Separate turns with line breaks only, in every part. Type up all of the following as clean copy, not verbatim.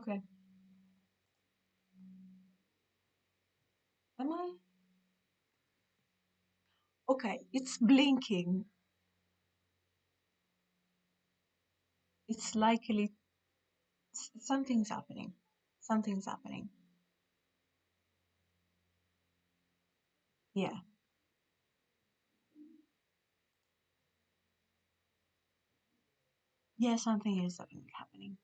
Okay. Am I? Okay, it's blinking. It's likely something's happening. Something's happening. Yeah. Yeah, something is happening.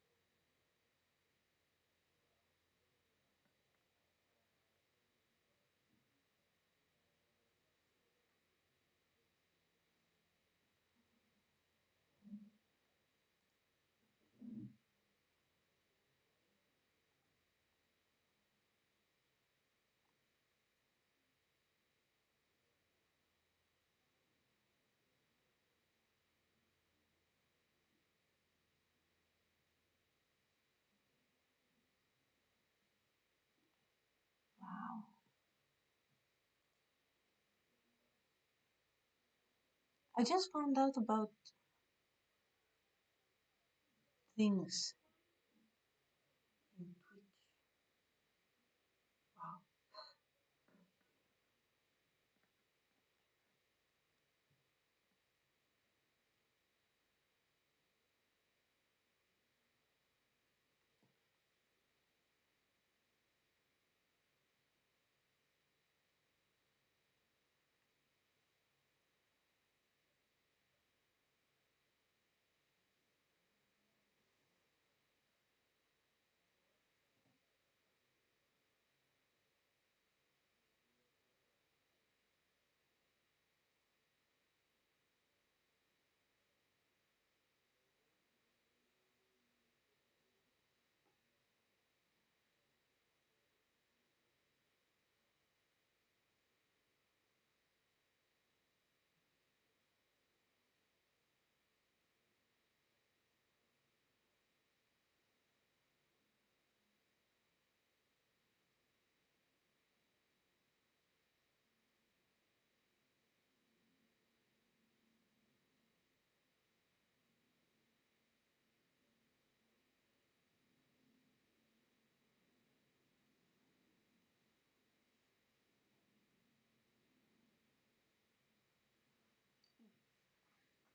Wow. I just found out about things in Twitch. Wow.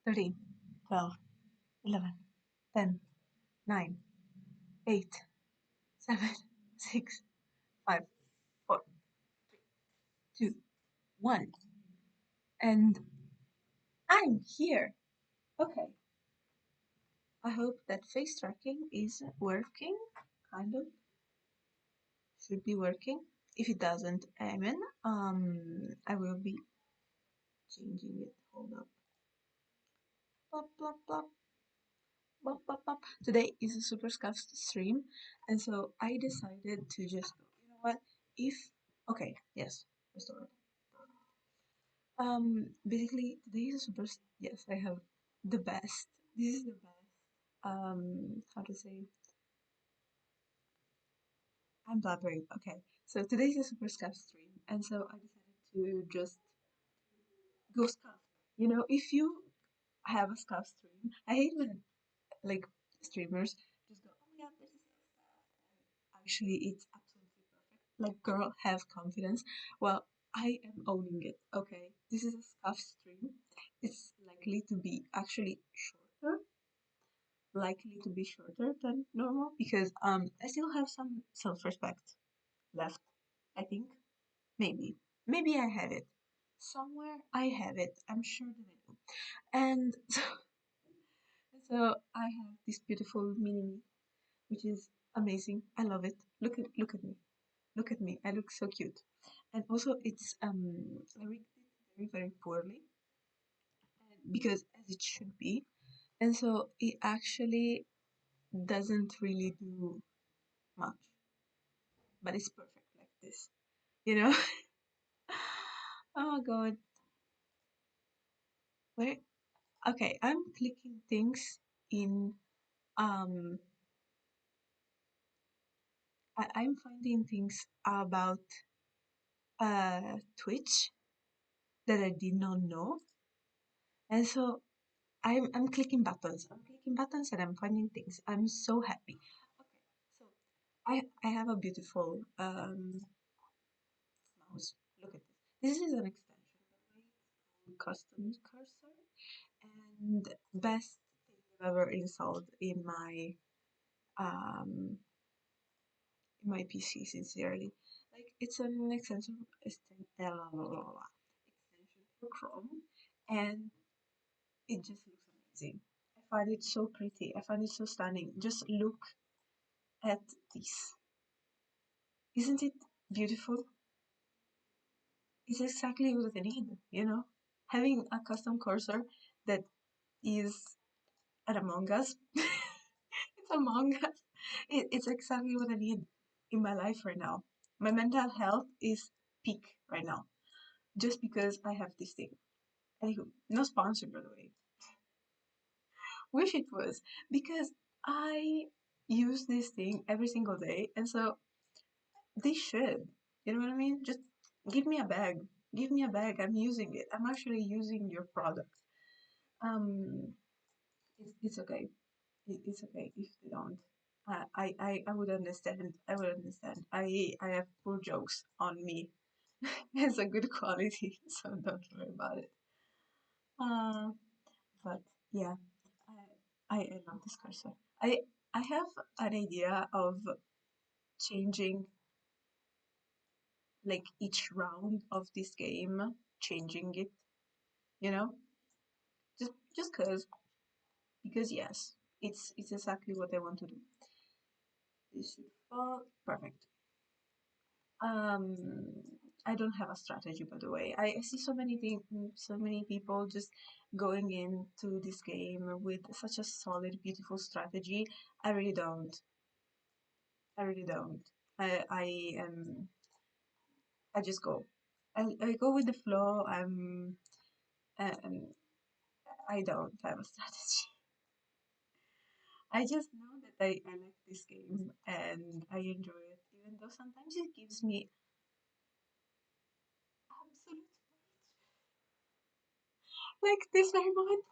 13, 12, 11, 10, 9, 8, 7, 6, 5, 4, 2, 1. And I'm here. Okay. I hope that face tracking is working. Kind of. Should be working. If it doesn't, amen. I will be changing it. Hold up. Plop, plop, plop, plop, plop, plop. Today is a super scuffed stream, and so I decided to just, you know what? If okay, yes, restore. Basically today is a super. Yes, I have the best. This is the best. How to say? I'm blabbering. Okay, so today is a super scuffed stream, and so I decided to just go scuff. You know, if you have a scuff stream, I hate when like streamers just go, oh my god, this is so stuff. Actually, it's absolutely perfect. Like, girl, have confidence. Well, I am owning it. Okay, this is a scuff stream. It's likely to be shorter than normal because I still have some self-respect left. I think maybe I have it somewhere. I have it. I'm sure that I do. And so I have this beautiful mini me, which is amazing. I love it. Look at me. Look at me. I look so cute. And also it's I rigged it very poorly because as it should be. And so it actually doesn't really do much. But it's perfect like this. You know? Oh god. Where okay, I'm clicking things in um I'm finding things about Twitch that I did not know. And so I'm clicking buttons. I'm clicking buttons and I'm finding things. I'm so happy. Okay, so I have a beautiful mouse. Look at this. This is an extension, by the way. It's called Custom Cursor, and best thing I've ever installed in my PC. Sincerely, like it's an extension for Chrome, and it just looks amazing. I find it so pretty. I find it so stunning. Just look at this. Isn't it beautiful? It's exactly what I need, you know? Having a custom cursor that is at Among Us. It's Among Us. It's exactly what I need in my life right now. My mental health is peak right now just because I have this thing. Anywho, no sponsor, by the way. Wish it was because I use this thing every single day, and so they should. You know what I mean? Just give me a bag. Give me a bag. I'm using it. I'm actually using your product. Um, it's okay. It's okay if they don't. I would understand. I would understand. I have poor jokes on me. It's a good quality, so don't worry about it. Uh, but yeah, I love this cursor. I have an idea of changing like each round of this game, changing it. You know, just because yes, it's exactly what I want to do. This should fall perfect. Um, I don't have a strategy, by the way. I see so many things, so many people just going into this game with such a solid, beautiful strategy. I really don't. I really don't. I am. I just go. I go with the flow. Um, I don't have a strategy. I just know that I like this game and I enjoy it, even though sometimes it gives me absolute like this very moment.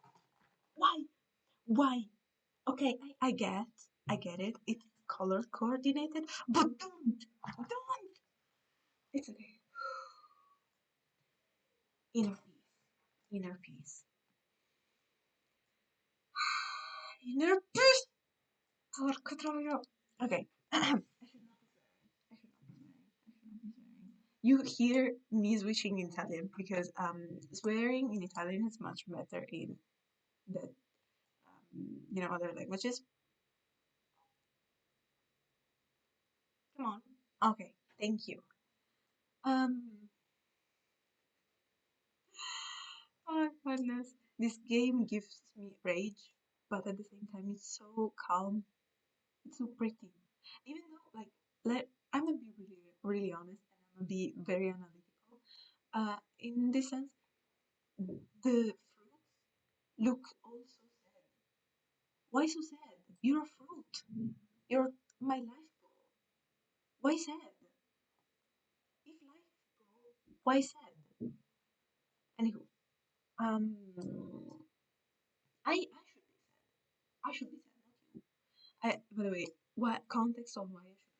Why? Why? Okay, I get it. It's color coordinated, but don't. It's okay. Inner peace, inner peace, inner peace. Porca troia. Okay. I should not be swearing. I should not be swearing. I should not be swearing. You hear me switching in Italian because swearing in Italian is much better in the other languages. Come on. Okay. Thank you. Um. Oh goodness. This game gives me rage, but at the same time it's so calm. It's so pretty. Even though I'm gonna be really really honest and I'm gonna be very analytical. In this sense, the fruits look all so sad. Why so sad? You're a fruit. You're my life goal. Why sad? If life goal, why sad? Anywho, um, I should be sad. I should be sad, not you. By the way, what context on why I should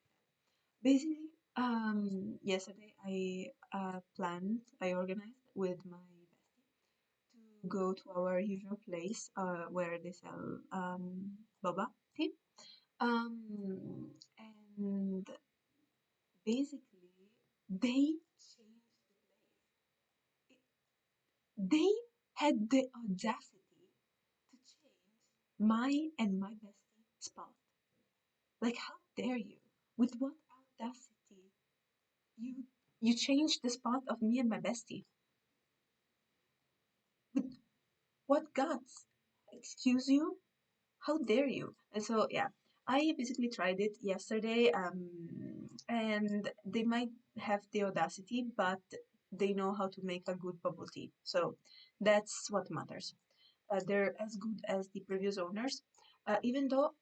be sad? Basically, yesterday I organized with my bestie to go to our usual place, where they sell boba tea. Um, and basically, they changed the place. They had the audacity to change my and my bestie spot. Like, how dare you? With what audacity you you changed the spot of me and my bestie? With what guts? Excuse you? How dare you? And so yeah, I basically tried it yesterday, and they might have the audacity, but they know how to make a good bubble tea. So that's what matters. They're as good as the previous owners, even though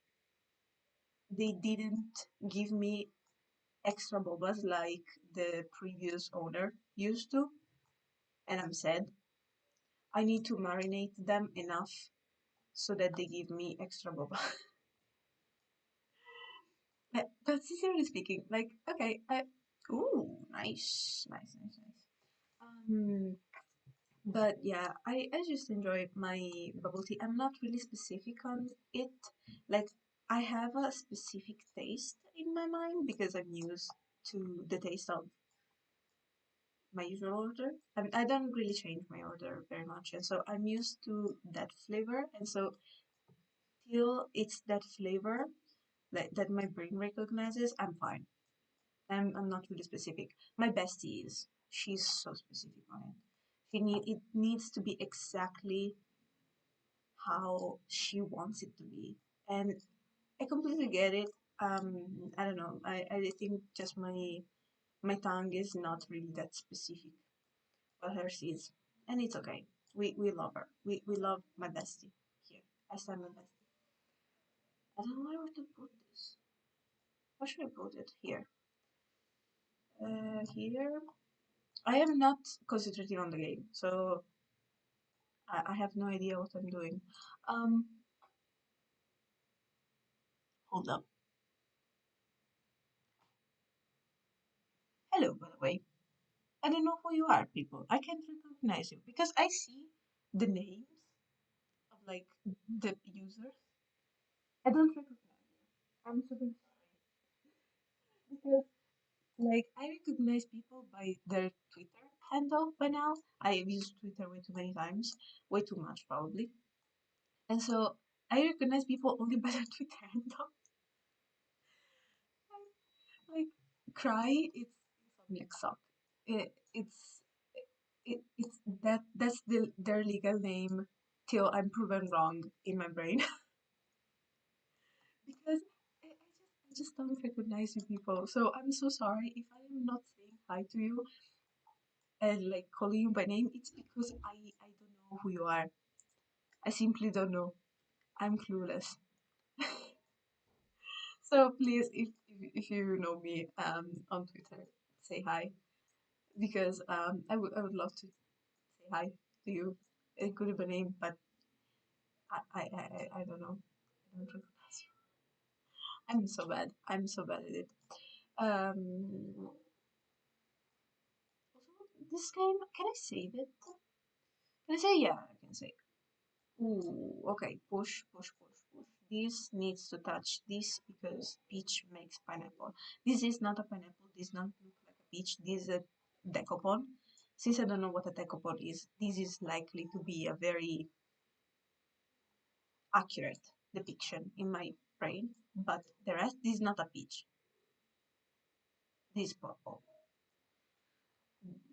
they didn't give me extra bobas like the previous owner used to, and I'm sad. I need to marinate them enough so that they give me extra boba. but sincerely speaking, like, okay, ooh, nice, nice, nice, nice. But yeah, I just enjoy my bubble tea. I'm not really specific on it. Like, I have a specific taste in my mind because I'm used to the taste of my usual order. I don't really change my order very much, and so I'm used to that flavor, and so till it's that flavor that my brain recognizes, I'm fine. I'm not really specific. My bestie is. She's so specific on it. It needs to be exactly how she wants it to be. And I completely get it. I don't know. I think just my tongue is not really that specific, but hers is. And it's okay. We love her. We love my bestie here. I stand my bestie. I don't know where to put this. Where should I put it? Here. Here. I am not concentrating on the game, so I have no idea what I'm doing. Um, hold up. Hello, by the way. I don't know who you are, people. I can't recognize you because I see the names of like the users. I don't recognize you. I'm super sorry because like I recognize people by their Twitter handle by now. I've used Twitter way too many times, way too much probably, and so I recognize people only by their Twitter handle. Like cry, it's insomniac sock. It's it's that's their legal name till I'm proven wrong in my brain because I just don't recognize you people. So I'm so sorry if I am not saying hi to you and like calling you by name. It's because I don't know who you are. I simply don't know. I'm clueless. So please, if you know me on Twitter, say hi because I would love to say hi to you. It could be a name, but I don't know. I don't recognize you. I'm so bad. I'm so bad at it. Also, this game, can I save it? Can I say yeah? I can say. Ooh, okay. Push, push, push, push. This needs to touch this because peach makes pineapple. This is not a pineapple. This does not look like a peach. This is a decopon. Since I don't know what a decopon is, this is likely to be a very accurate depiction in my brain. But the rest, this is not a peach. This is purple.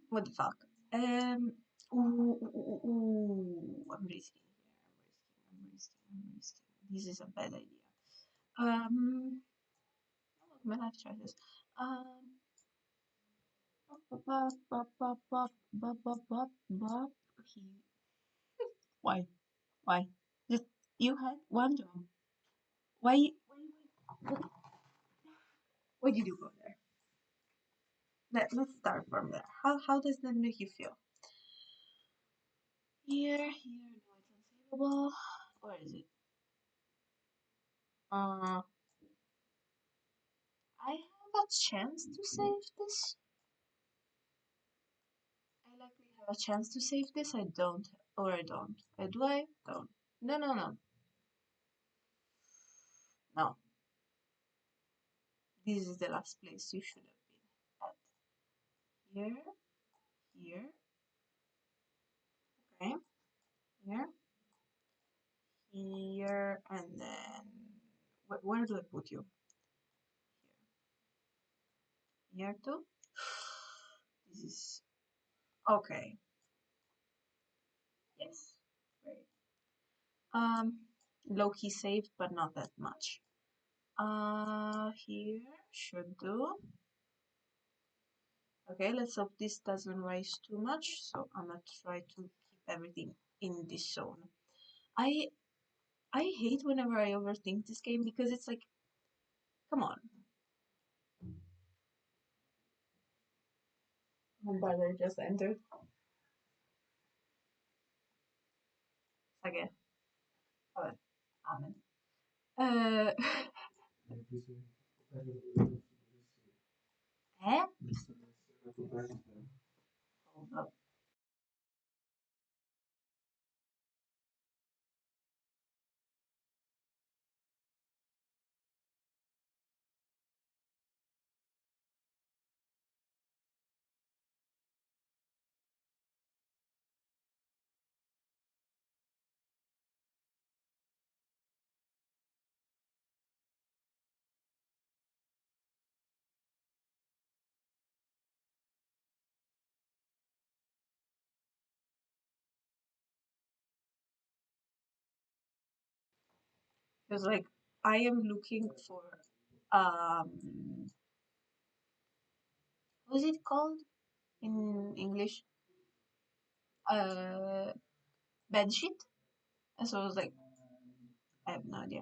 What the fuck? I'm risking here. I'm risking. I'm risking. This is a bad idea. Um, my life choices. Um, bop, bop, bop, bop, bop, bop, bop, bop. He, why? Why? Just you had one job. Why did you go there? Let's start from there. How does that make you feel? Here, no, it's unsavable. Where is it? Uh, I have a chance to save this. I likely have a chance to save this. I don't, or I don't. Do I? Don't. No, no, no, no. This is the last place you should have been at. Here, here, okay, here, here, and then where do I put you? Here, here too. This is okay. Yes, great. Low key saved, but not that much. Here should do. Okay, let's hope this doesn't rise too much. So I'm gonna try to keep everything in this zone. I I hate whenever I overthink this game because it's like, come on. My brother just entered. Again. Oh, amen. Uh, Eh? Hold up. Because like I am looking for what is it called in English? Uh, bed sheet. And so I was like, I have no idea.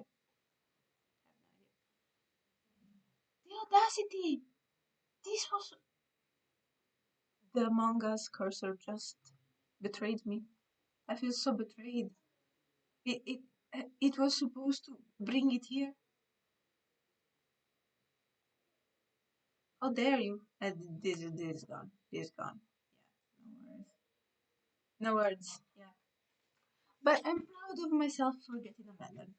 The audacity! This was the Among Us cursor just betrayed me. I feel so betrayed. It was supposed to bring it here. How dare you? This is gone. This is gone. Yeah, no worries. No words. Yeah. But I'm proud of myself for getting a melon.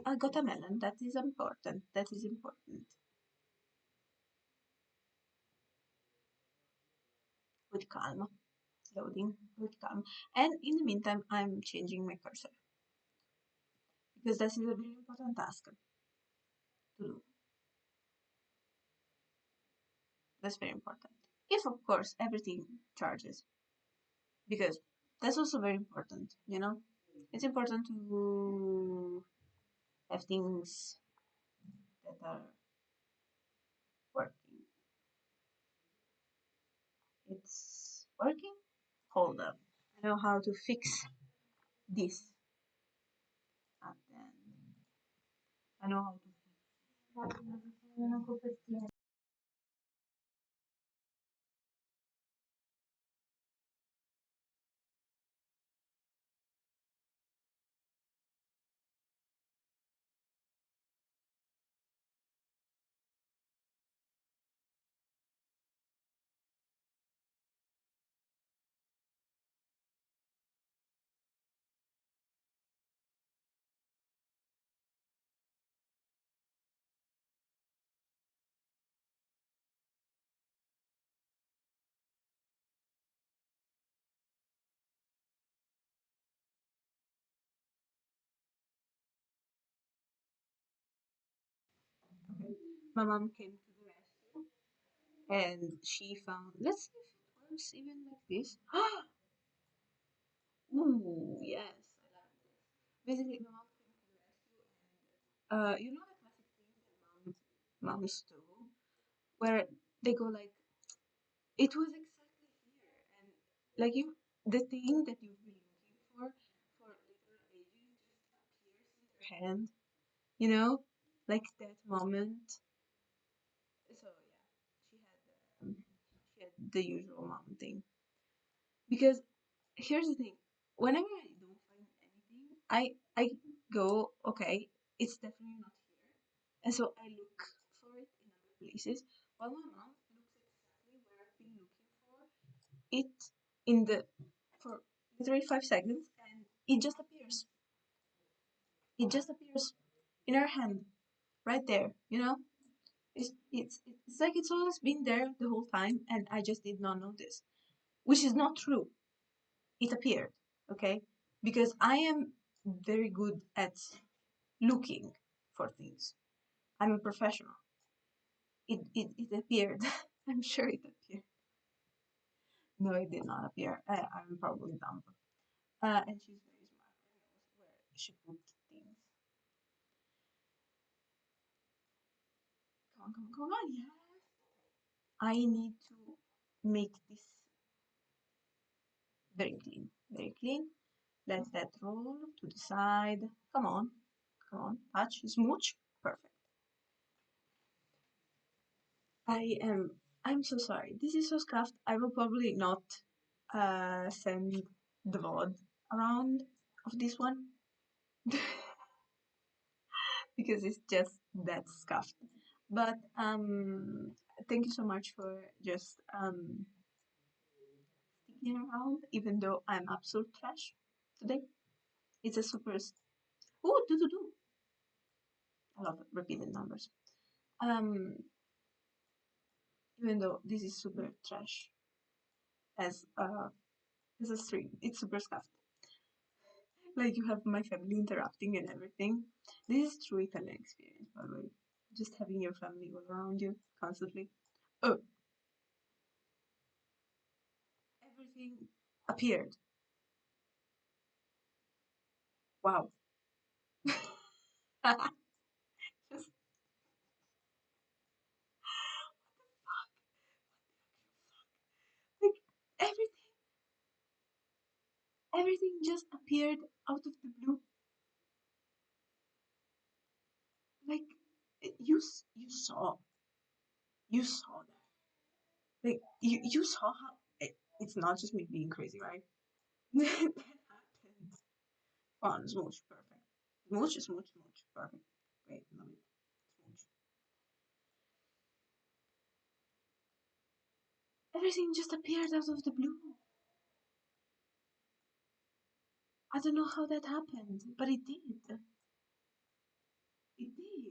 I got a melon. That is important. That is important. With calm. Loading. With calm. And in the meantime, I'm changing my cursor. Because that is a very important task to do. That's very important. If, of course, everything charges. Because that's also very important, you know? It's important to have things that are working. It's working? Hold up. I know how to fix this. And then I know how to. Okay. My mom came to the rescue and she found. Let's see if it works even like this. Ooh, yes, I like this. Basically, my mom came to the rescue and you know the classic thing that moms do, where they go like, it was exactly here, and like you, the thing that you've been looking for literal ages just appears in their hand, you know, like that moment. So yeah, she had the usual mom thing. Because here's the thing, whenever I don't find anything, I go, okay, it's definitely not here, and so I look for it in other places. While my mom looks exactly where I've been looking for it in the for literally 5 seconds, and it just appears. It just appears in her hand, right there. You know, it's like it's always been there the whole time, and I just did not notice, which is not true. It appeared, okay? Because I am very good at looking for things. I'm a professional. It appeared. I'm sure it appeared. No, it did not appear. I'm probably dumb. And she's very smart and knows where she put things. Come on, come on, come on. Yes. I need to make this very clean. Very clean. Let that roll to the side. Come on. Come on. Touch. Smooch. Perfect. I'm so sorry. This is so scuffed. I will probably not send the VOD around of this one because it's just that scuffed. But thank you so much for just sticking around, even though I'm absolute trash today. It's a super. Oh, do do do. I love repeated numbers. Um, even though this is super trash as a stream, it's super scuffed. Like you have my family interrupting and everything. This is true Italian experience, by the way. Just having your family all around you constantly. Oh, everything appeared. Wow. Just like everything, everything just appeared out of the blue. Like you saw that. Like you saw how it's not just me being crazy, right? That happened. On smooch, perfect. Smooch, smooch, smooch, perfect. Great, love it. Smooch. Everything just appeared out of the blue. I don't know how that happened, but it did. It did.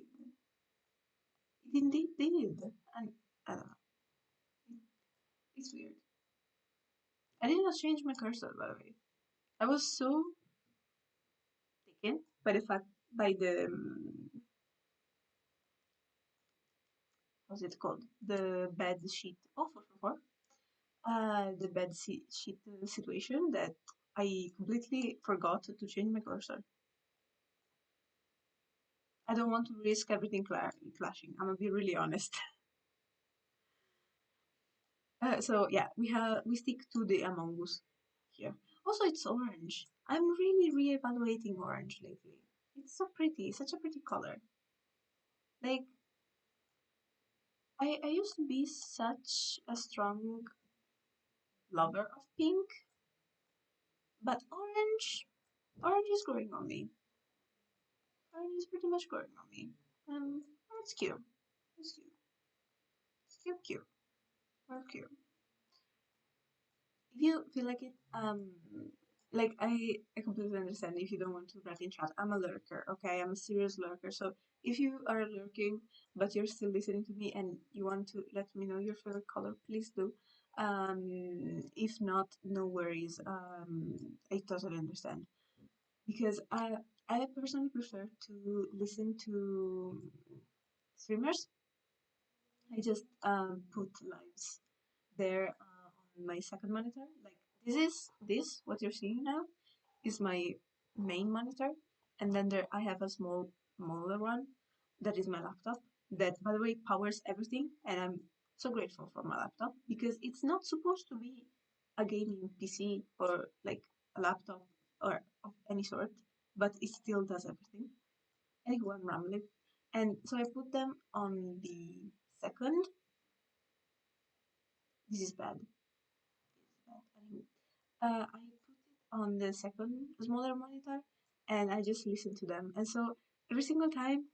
It indeed did. And I don't know. It's weird. I did not change my cursor, by the way. I was so taken by the fact, by the, what's it called? The bed sheet. Oh, 444. The bed sheet situation that I completely forgot to change my cursor. I don't want to risk everything clashing. I'm gonna be really honest. So yeah, we stick to the Among Us here. Also, it's orange. I'm really re-evaluating orange lately. It's so pretty, such a pretty color. Like I used to be such a strong lover of pink, but orange is growing on me. Orange is pretty much growing on me. Um, it's cute. It's cute. It's cute, cute. Well, cute. If you feel like it, like I completely understand if you don't want to write in chat. I'm a lurker, okay? I'm a serious lurker. So if you are lurking but you're still listening to me and you want to let me know your favorite color, please do. If not, no worries. I totally understand because I personally prefer to listen to streamers. I just put lives there on my second monitor. Like this what you're seeing now is my main monitor, and then there I have a smaller one that is my laptop. That by the way powers everything, and I'm so grateful for my laptop because it's not supposed to be a gaming PC or like a laptop or of any sort, but it still does everything. Anyway, I'm rambling, and so I put them on the second. This is bad. Anyway, I put it on the second smaller monitor and I just listen to them. And so every single time,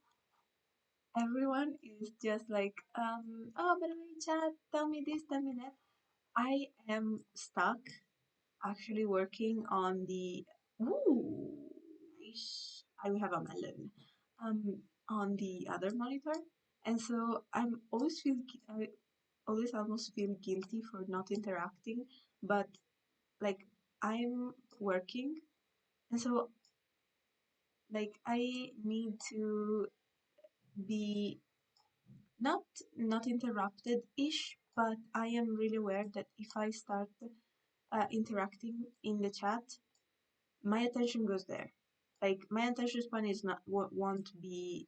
everyone is just like, oh, by the way, chat, tell me this, tell me that. I am stuck actually working on the, ooh, I have a melon, on the other monitor. And so I always almost feel guilty for not interacting, but like I'm working, and so like I need to be not not interrupted ish, but I am really aware that if I start interacting in the chat, my attention goes there. Like my attention span is not what won't be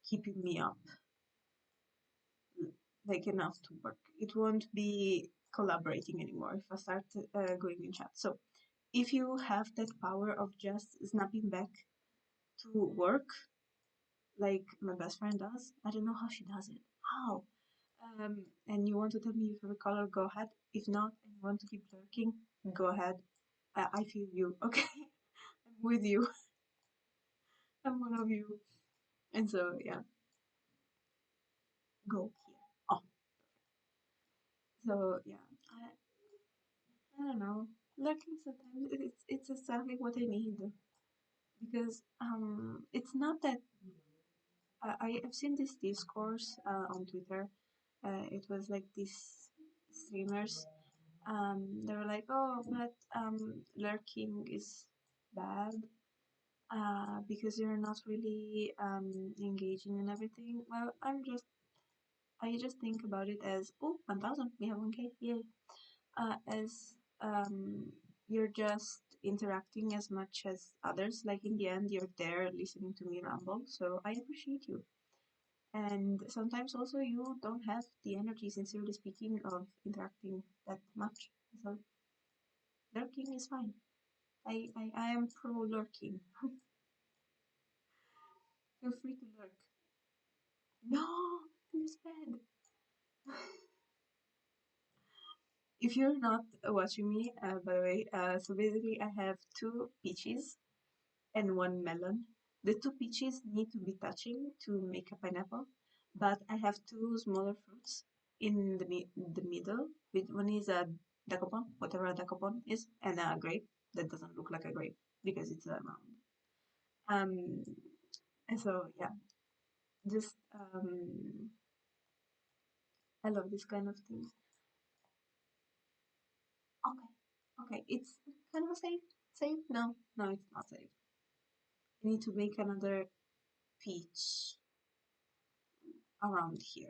keeping me up like enough to work. It won't be collaborating anymore if I start going in chat. So if you have that power of just snapping back to work like my best friend does. I don't know how she does it. How? And you want to tell me your favorite color? Go ahead. If not, and you want to keep lurking, go ahead. I feel you. Okay, I'm with you. I'm one of you. And so yeah. go here. Oh, so yeah, I don't know. Lurking sometimes it's exactly what I need because it's not that I've seen this discourse on Twitter. It was like these streamers. They were like, oh, but lurking is bad because you're not really engaging in everything. Well, I just think about it as, oh, 1,000, we have 1K, yay. As you're just interacting as much as others. Like in the end, you're there listening to me ramble, so I appreciate you. And sometimes also you don't have the energy, sincerely speaking, of interacting that much. So lurking is fine. I am pro lurking. Feel free to lurk. No, there's bed. If you're not watching me, by the way, so basically I have two peaches and one melon. The two peaches need to be touching to make a pineapple, but I have two smaller fruits in the middle. One is a dakopon, whatever a dakopon is, and a grape that doesn't look like a grape because it's a round. Um, and so yeah, just I love this kind of thing. Okay, okay, it's kind of safe. Safe? No, no, it's not safe. I need to make another peach around here.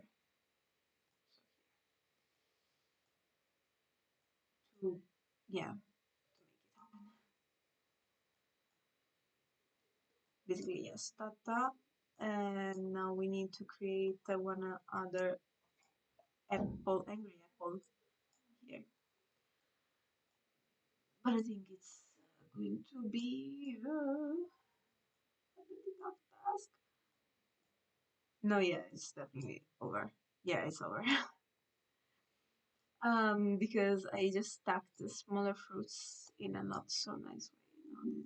To, yeah, to make it happen. Basically, yes, Tata. And now we need to create one other apple, angry apple here. But I think it's going to be a pretty tough task. No, yeah, it's definitely over. Yeah, it's over. Because I just stacked the smaller fruits in a not so nice way. No, this is not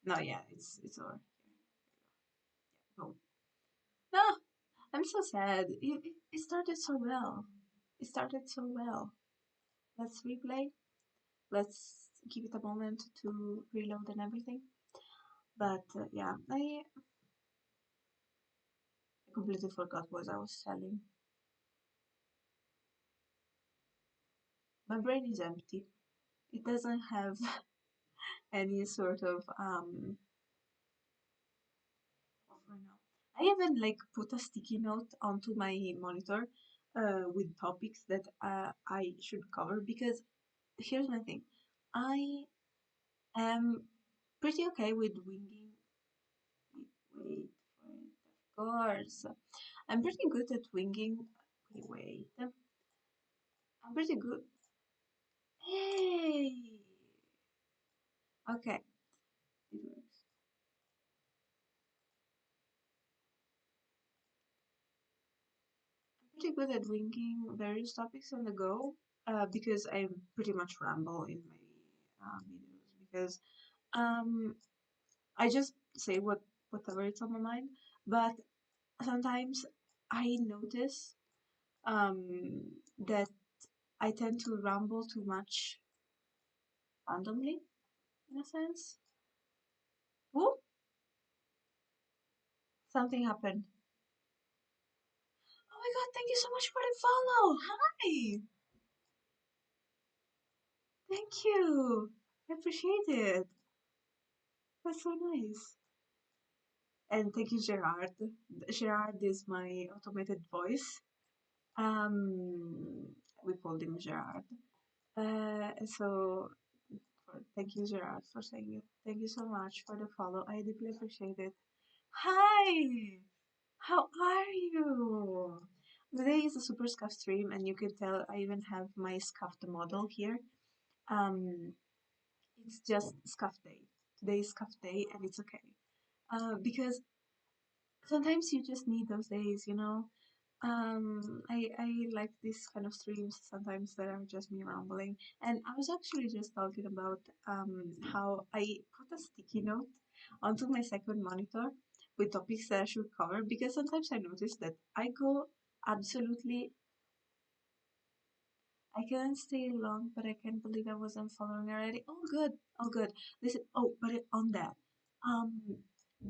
good. No, yeah, it's over. Here, go. No, I'm so sad. It started so well. It started so well. Let's replay. Let's give it a moment to reload and everything. But yeah, I completely forgot what I was selling. My brain is empty. It doesn't have any sort of offer now. I even like put a sticky note onto my monitor with topics that I should cover because here's my thing. I am pretty okay with winging. Wait for it, of course. I'm pretty good at winging. Wait. I'm pretty good. Hey! Okay, it works. I'm pretty good at winging various topics on the go because I pretty much ramble in my videos because um, I just say whatever it's on my mind. But sometimes I notice that I tend to ramble too much randomly in a sense. Oh, something happened. Oh my god, thank you so much for the follow. Hi. Thank you. I appreciate it. That's so nice. And thank you, Gerard. Gerard is my automated voice. Um, we called him Gerard. So thank you, Gerard, for saying it. Thank you so much for the follow. I deeply appreciate it. Hi, how are you? Today is a super scuffed stream, and you can tell I even have my scuffed model here. Um, it's just scuff day. Today is scuff day, and it's okay. Because sometimes you just need those days, you know. I like this kind of streams sometimes that are just me rambling. And I was actually just talking about how I put a sticky note onto my second monitor with topics that I should cover because sometimes I notice that I go absolutely. I can't stay long, but I can't believe I wasn't following already. Oh, good. Oh, good. Listen. Oh, but on that, um,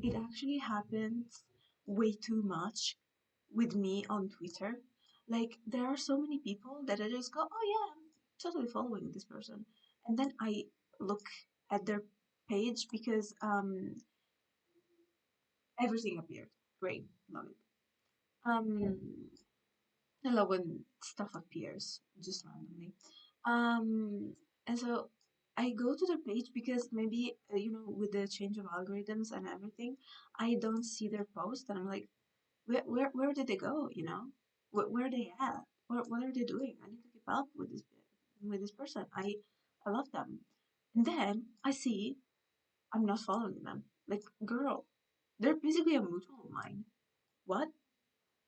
it actually happens way too much with me on Twitter. Like there are so many people that I just go, oh yeah, I'm totally following this person, and then I look at their page because everything appeared. Great, love it. Um, I love when stuff appears just randomly. Um, and so I go to their page because maybe with the change of algorithms and everything, I don't see their post, and I'm like, where did they go? Where are they at? What are they doing? I need to keep up with this person. I love them. And then I see I'm not following them. Like, girl, they're basically a mutual of mine. What?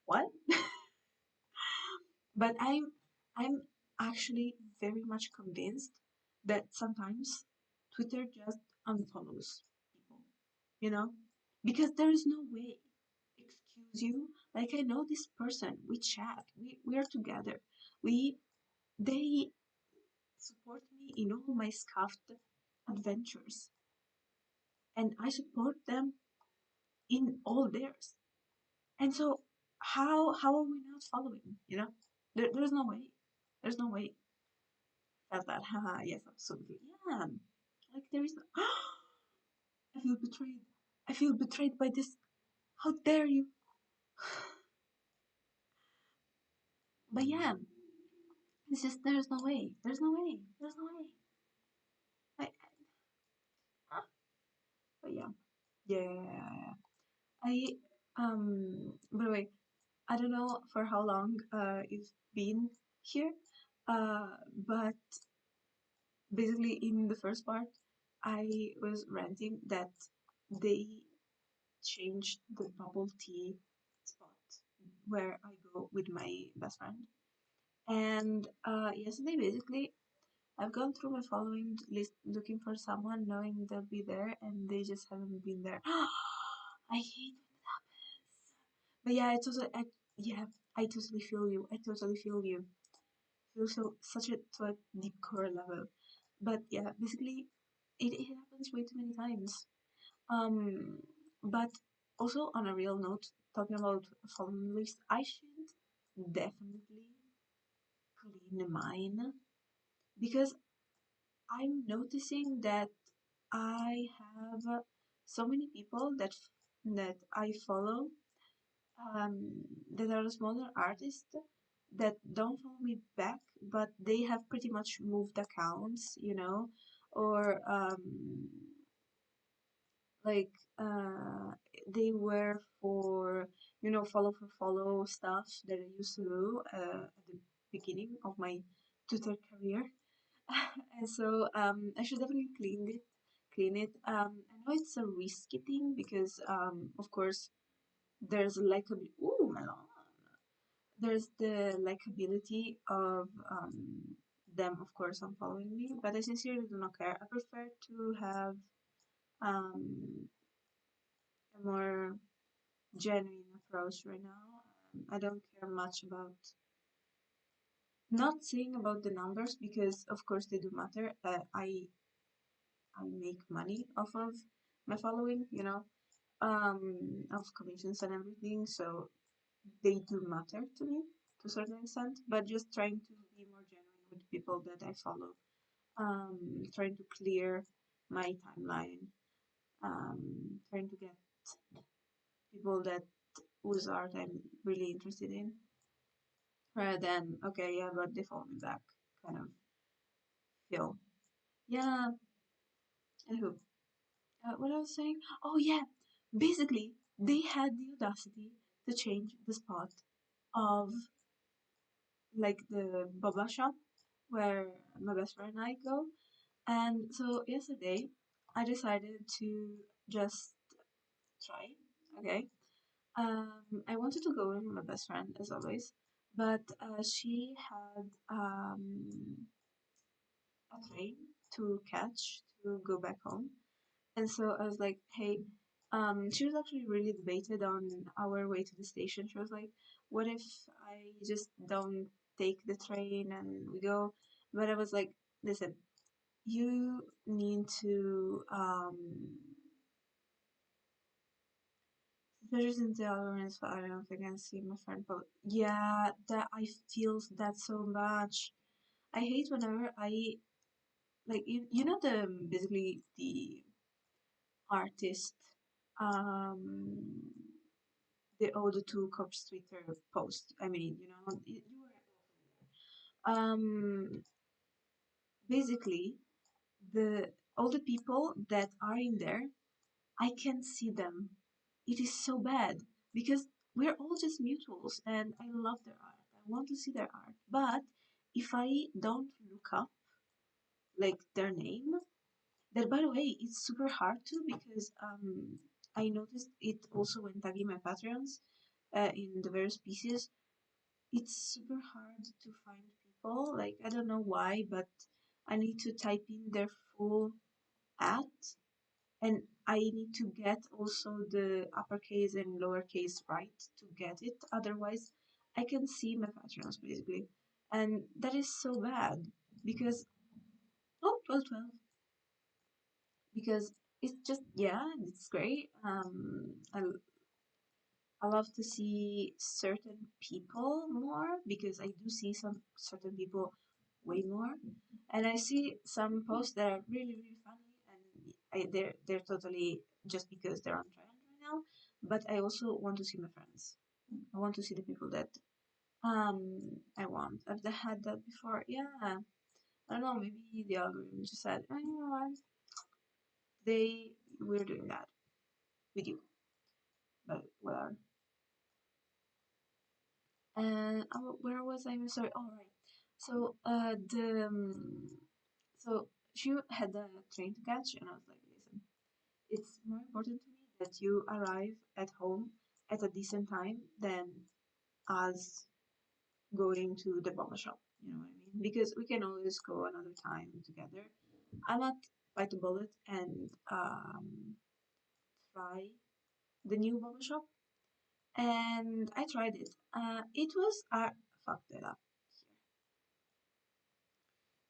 What? But I'm actually very much convinced that sometimes Twitter just unfollows people, you know? Because there is no way. Excuse you? Like I know this person, we chat, we are together. We they support me in all my scuffed adventures. And I support them in all theirs. And so how are we not following? There's no way. There's no way. Felt that. Haha, yes, absolutely. Yeah. Like there is I feel betrayed. I feel betrayed by this. How dare you? But yeah, it's just there's no way. There's no way. There's no way. I but yeah. Yeah. By the way, I don't know for how long you've been here. But basically in the first part I was ranting that they changed the bubble tea spot where I go with my best friend. And yesterday, basically, I've gone through my following list looking for someone, knowing they'll be there, and they just haven't been there. I hate when that happens. But yeah, yeah, I totally feel you. I totally feel you. Feel so such a to a deep core level. But yeah, basically, it happens way too many times. Um, but also on a real note, talking about following list, I should definitely clean mine because I'm noticing that I have so many people that I follow that are smaller artists that don't follow me back, but they have pretty much moved accounts, or like they were for follow for follow stuff that I used to do at the beginning of my Twitter career. And so I should definitely clean it. I know it's a risky thing because of course there's ooh, melon. There's the likability of them, of course, unfollowing me, but I sincerely do not care. I prefer to have um, a more genuine approach right now. I don't care much about not saying about the numbers because of course they do matter. I make money off of my following, of commissions and everything, so they do matter to me to a certain extent. But just trying to be more genuine with people that I follow, trying to clear my timeline, trying to get people that whose art I'm really interested in, rather than okay, yeah, but they follow me back kind of feel. Yeah, anywho, what I was saying? Oh yeah, basically they had the audacity to change the spot of like the boba shop where my best friend and I go. And so yesterday I decided to just try. Okay. I wanted to go with my best friend as always, but she had a train to catch to go back home. And so I was like, hey,
She was actually really debated on our way to the station. She was like, "What if I just don't take the train and we go?" But I was like, "Listen, you need to especially since the other ones, I don't think I can see my friend, but yeah, that I feel that so much. I hate whenever I like you know the basically the artist um the the two cops Twitter post. I mean, you know, you were basically the all the people that are in there, I can see them. It is so bad because we're all just mutuals and I love their art. I want to see their art. But if I don't look up like their name, that by the way, it's super hard to because I noticed it also when tagging my Patreons in the various pieces. It's super hard to find people. Like I don't know why, but I need to type in their full at and I need to get also the uppercase and lowercase right to get it. Otherwise, I can see my patterns basically, and that is so bad because oh 12 12 because it's just yeah it's great. I love to see certain people more because I do see some certain people way more, and I see some posts that are really really funny, and they're totally just because they're on trend right now. But I also want to see my friends. I want to see the people that I want. I've had that before. Yeah, I don't know. Maybe the algorithm just said, oh, you know what? They we're doing that with you, but whatever. And where was I? I'm sorry. All right. So the so she had a train to catch, and I was like, listen, it's more important to me that you arrive at home at a decent time than us going to the boba shop. You know what I mean? Because we can always go another time together. I might bite the bullet and try the new boba shop, and I tried it. It was fucked it up.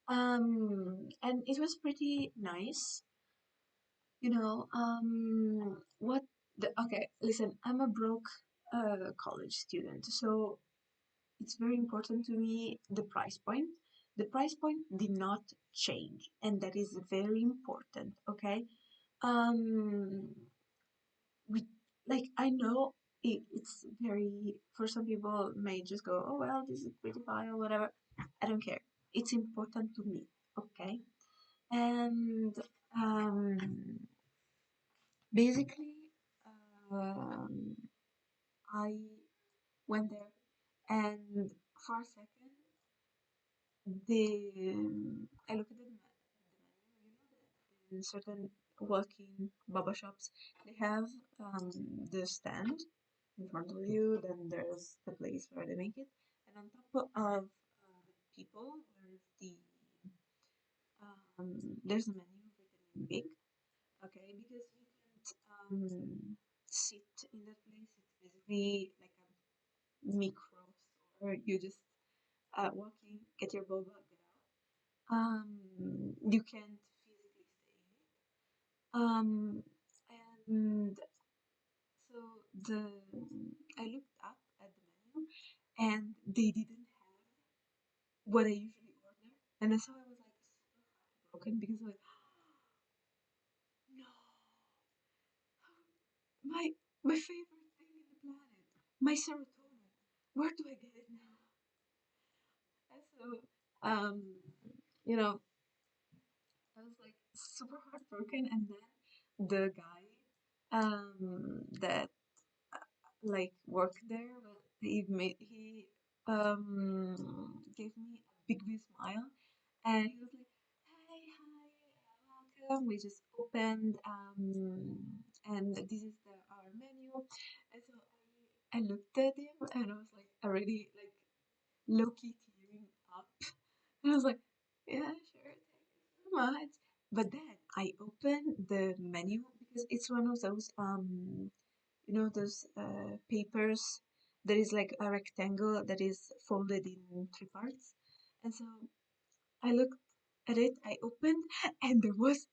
And it was pretty nice, you know. What the okay? Listen, I'm a broke college student, so it's very important to me the price point. The price point did not change, and that is very important. Okay, um, we like I know it's very for some people may just go, oh well, this is pretty fine or whatever. I don't care. It's important to me. Okay, and um, basically, um, I went there, and for a second, I looked at the menu. You know that in certain walking baba shops, they have the stand in front of you. Then there's the place where they make it, and on top of the people, there's a menu written in big. Okay, because you can't sit in that place. It's basically like a micro store. You just walk in, get your boba, get out. You can't physically stay in it. And so the I looked up at the menu, and they didn't have what I usually order, and so I was like super heartbroken because I was like, no, my my favorite thing in the planet, my serotonin. Where do I get it now? And so, um, you know, I was like super heartbroken, and then the guy, that like worked there, well, he gave me a big smile, and he was like, "Hey, hi, welcome. We just opened, and this is our menu." And so I looked at him, and I was like already like low key tearing up. And I was like, "Yeah, sure, thank you so much." But then I opened the menu because it's one of those those papers that is like a rectangle that is folded in three parts. And so I looked at it, I opened, and there was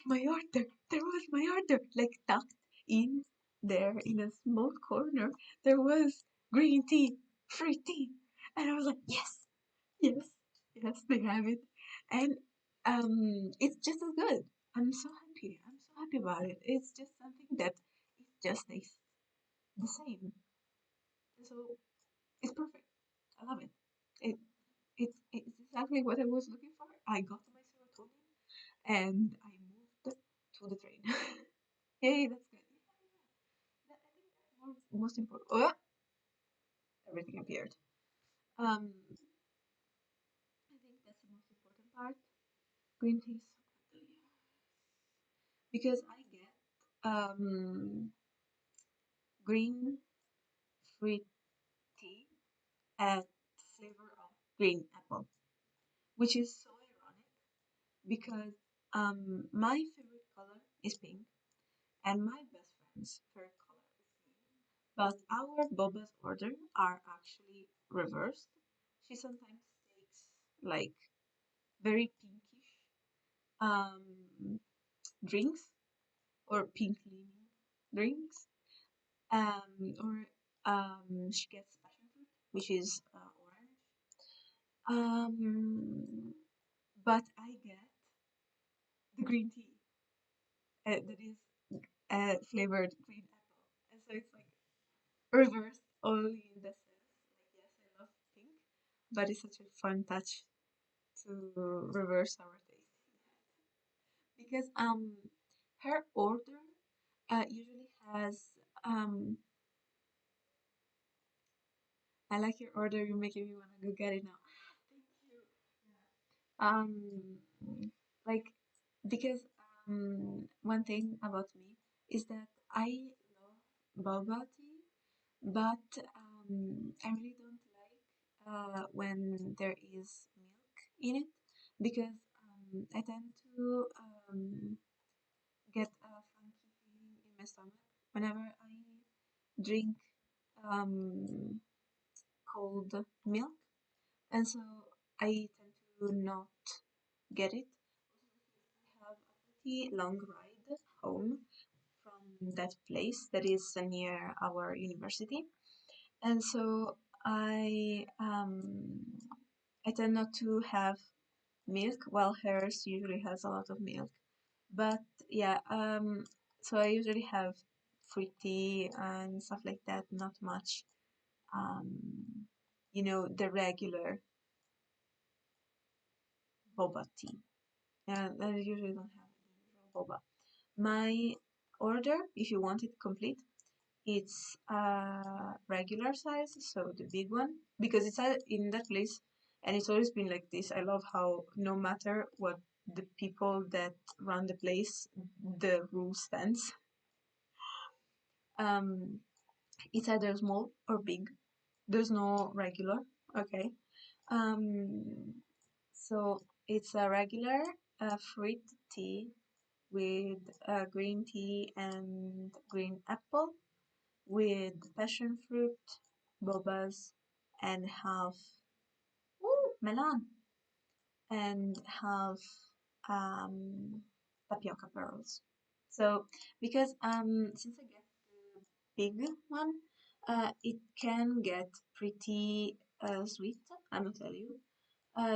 my order. There was my order, like tucked in there in a small corner. There was green tea, free tea, and I was like, yes, yes, yes, they have it, and it's just as good. I'm so happy. I'm so happy about it. It's just something that it just tastes the same. So it's perfect. I love it. It it's exactly what I was looking for. I got my serotonin and I moved to the train. Yay, that's good. Yeah, I think that's most important. Oh, everything appeared. I think that's the most important part. Green tea is so good. Because I get green fruit tea at flavor of green apple, which is so ironic because my favorite color is pink and my best friend's favorite color is green. But our Boba's order are actually reversed. She sometimes takes like very pinkish um drinks or pink leaning drinks. Or she gets passion fruit, which is orange. But I get the green tea that is flavored green apple, and so it's like reversed only in the sense. Like yes, I love pink, but it's such a fun touch to reverse our taste because her order usually has um I like your order. You're making me wanna go get it now. Thank you. Um, like because one thing about me is that I love boba tea, but I really don't like when there is milk in it because I tend to get a funky feeling in my stomach whenever I drink um, cold milk, and so I tend to not get it. I have a pretty long ride home from that place that is near our university, and so I tend not to have milk, while hers usually has a lot of milk. But yeah, so I usually have fruit tea and stuff like that, not much, um, the regular boba tea. Yeah, I usually don't have the usual boba. My order, if you want it complete, it's regular size, so the big one, because it's in that place, and it's always been like this. I love how no matter what the people that run the place, the rule stands. Um, it's either small or big. There's no regular. Okay. Um, so it's a regular fruit tea with green tea and green apple with passion fruit, bobas, and half melon and half um, tapioca pearls. So because since I get the big one, it can get pretty sweet. I'm gonna tell you.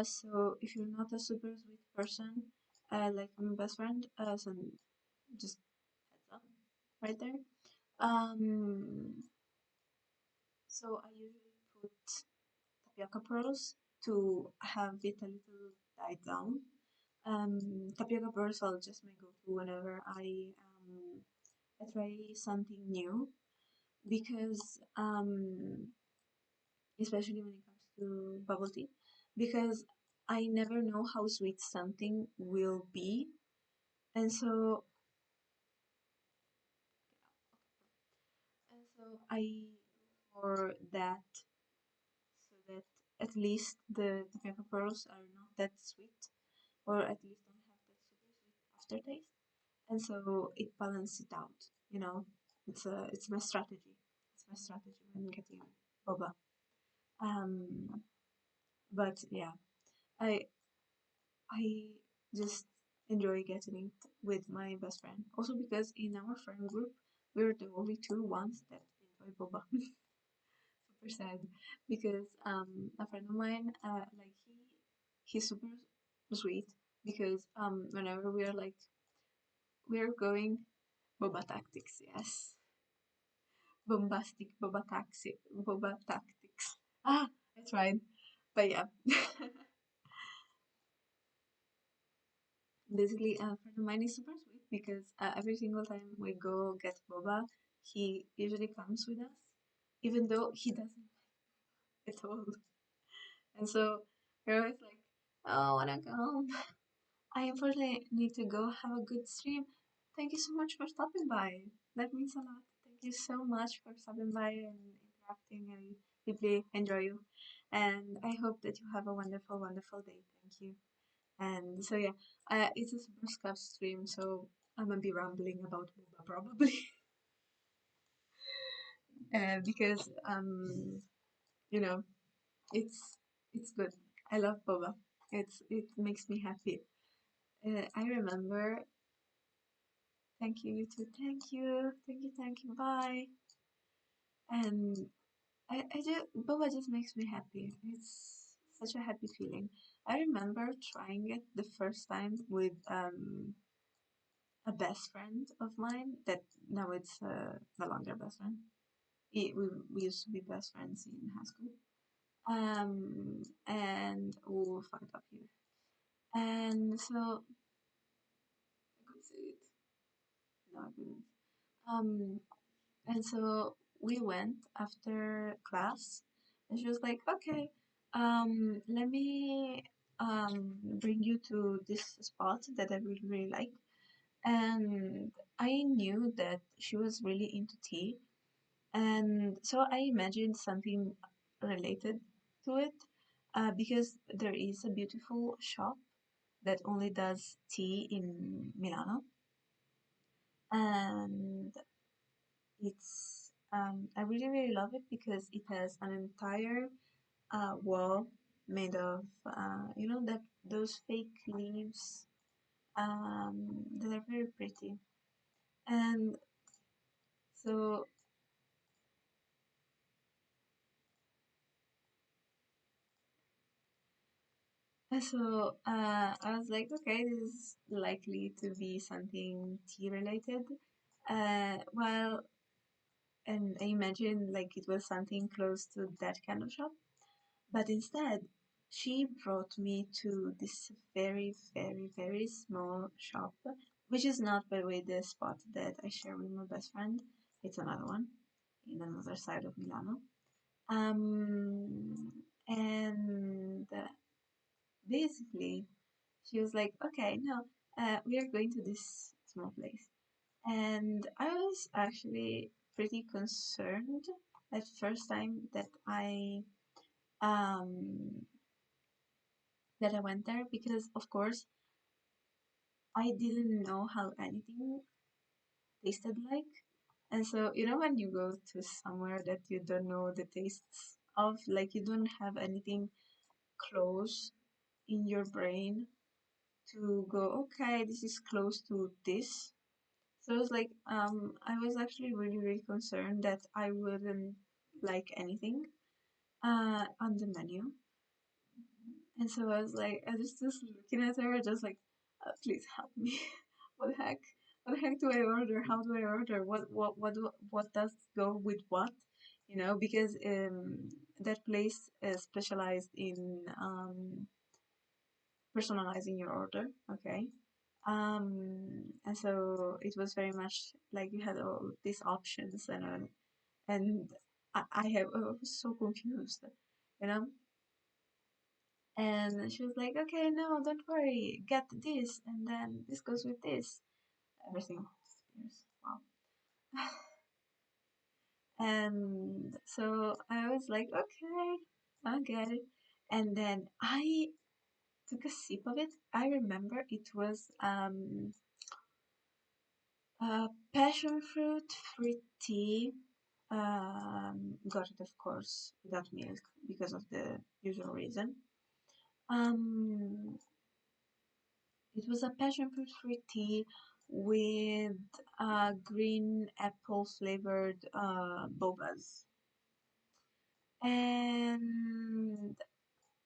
So if you're not a super sweet person, like my best friend, so just heads up right there. Um, so I usually put tapioca pearls to have it a little died down. Tapioca pearls are just my go-to whenever I try something new because especially when it comes to bubble tea, because I never know how sweet something will be, and so I go for that so that at least the tapioca pearls are not that sweet, or at least don't have that super sweet aftertaste. and so it balances it out. You know, it's my strategy. It's my strategy when getting boba. Um, but yeah, I I just enjoy getting it with my best friend. Also because in our friend group, we're the only two ones that enjoy boba. Super sad because a friend of mine, like he's super sweet because whenever we are like we're going boba tactics, yes, bombastic boba tactics. Ah, I tried, but yeah. Basically, a friend of mine is super sweet because every single time we go get boba, he usually comes with us, even though he doesn't at all. And so we're always like, "Oh, I wanna go home. I unfortunately need to go have a good stream. Thank you so much for stopping by. That means a lot. Thank you so much for stopping by and interacting. I deeply enjoy you. And I hope that you have a wonderful, wonderful day. Thank you." And so yeah, it's a super scuff stream, so I'm gonna be rambling about boba probably, because you know, it's good. I love boba. It makes me happy. I remember. Thank you, you too. Thank you, thank you, thank you. Bye. And I just boba just makes me happy. It's such a happy feeling. I remember trying it the first time with a best friend of mine that now it's no longer best friend. We used to be best friends in high school. And oh, fucked up here. And so I could say it. No, I couldn't. Um, and so we went after class, and she was like, "Okay, let me bring you to this spot that I really really like." And I knew that she was really into tea, and so I imagined something related to it, because there is a beautiful shop that only does tea in Milano, and it's I really really love it because it has an entire wall made of that those fake leaves that are very pretty, and so I was like, okay, this is likely to be something tea related. Well, and I imagined like it was something close to that kind of shop. But instead, she brought me to this very, very, very small shop, which is not, by the way, the spot that I share with my best friend. It's another one in another side of Milano. And basically, she was like, okay, no, we are going to this small place. And I was actually pretty concerned at first time um, that I went there because, of course, I didn't know how anything tasted like. And so, when you go to somewhere that you don't know the tastes of, like you don't have anything close in your brain to go, okay, this is close to this. So it was like, I was actually really, really concerned that I wouldn't like anything on the menu. And so I was like, I was just looking at her, just like, please help me. What the heck? What the heck do I order? How do I order? What does go with what? Because that place is specialized in personalizing your order. Okay. And so it was very much like you had all these options, and I was so confused, you know. And she was like, okay, no, don't worry, get this, and then this goes with this. Everything disappears. Wow. And so I was like, okay, I get it. And then I took a sip of it. I remember it was Passion fruit tea. Got it, of course, without milk because of the usual reason. Um, it was a passion fruit tea with green apple flavored bobas, and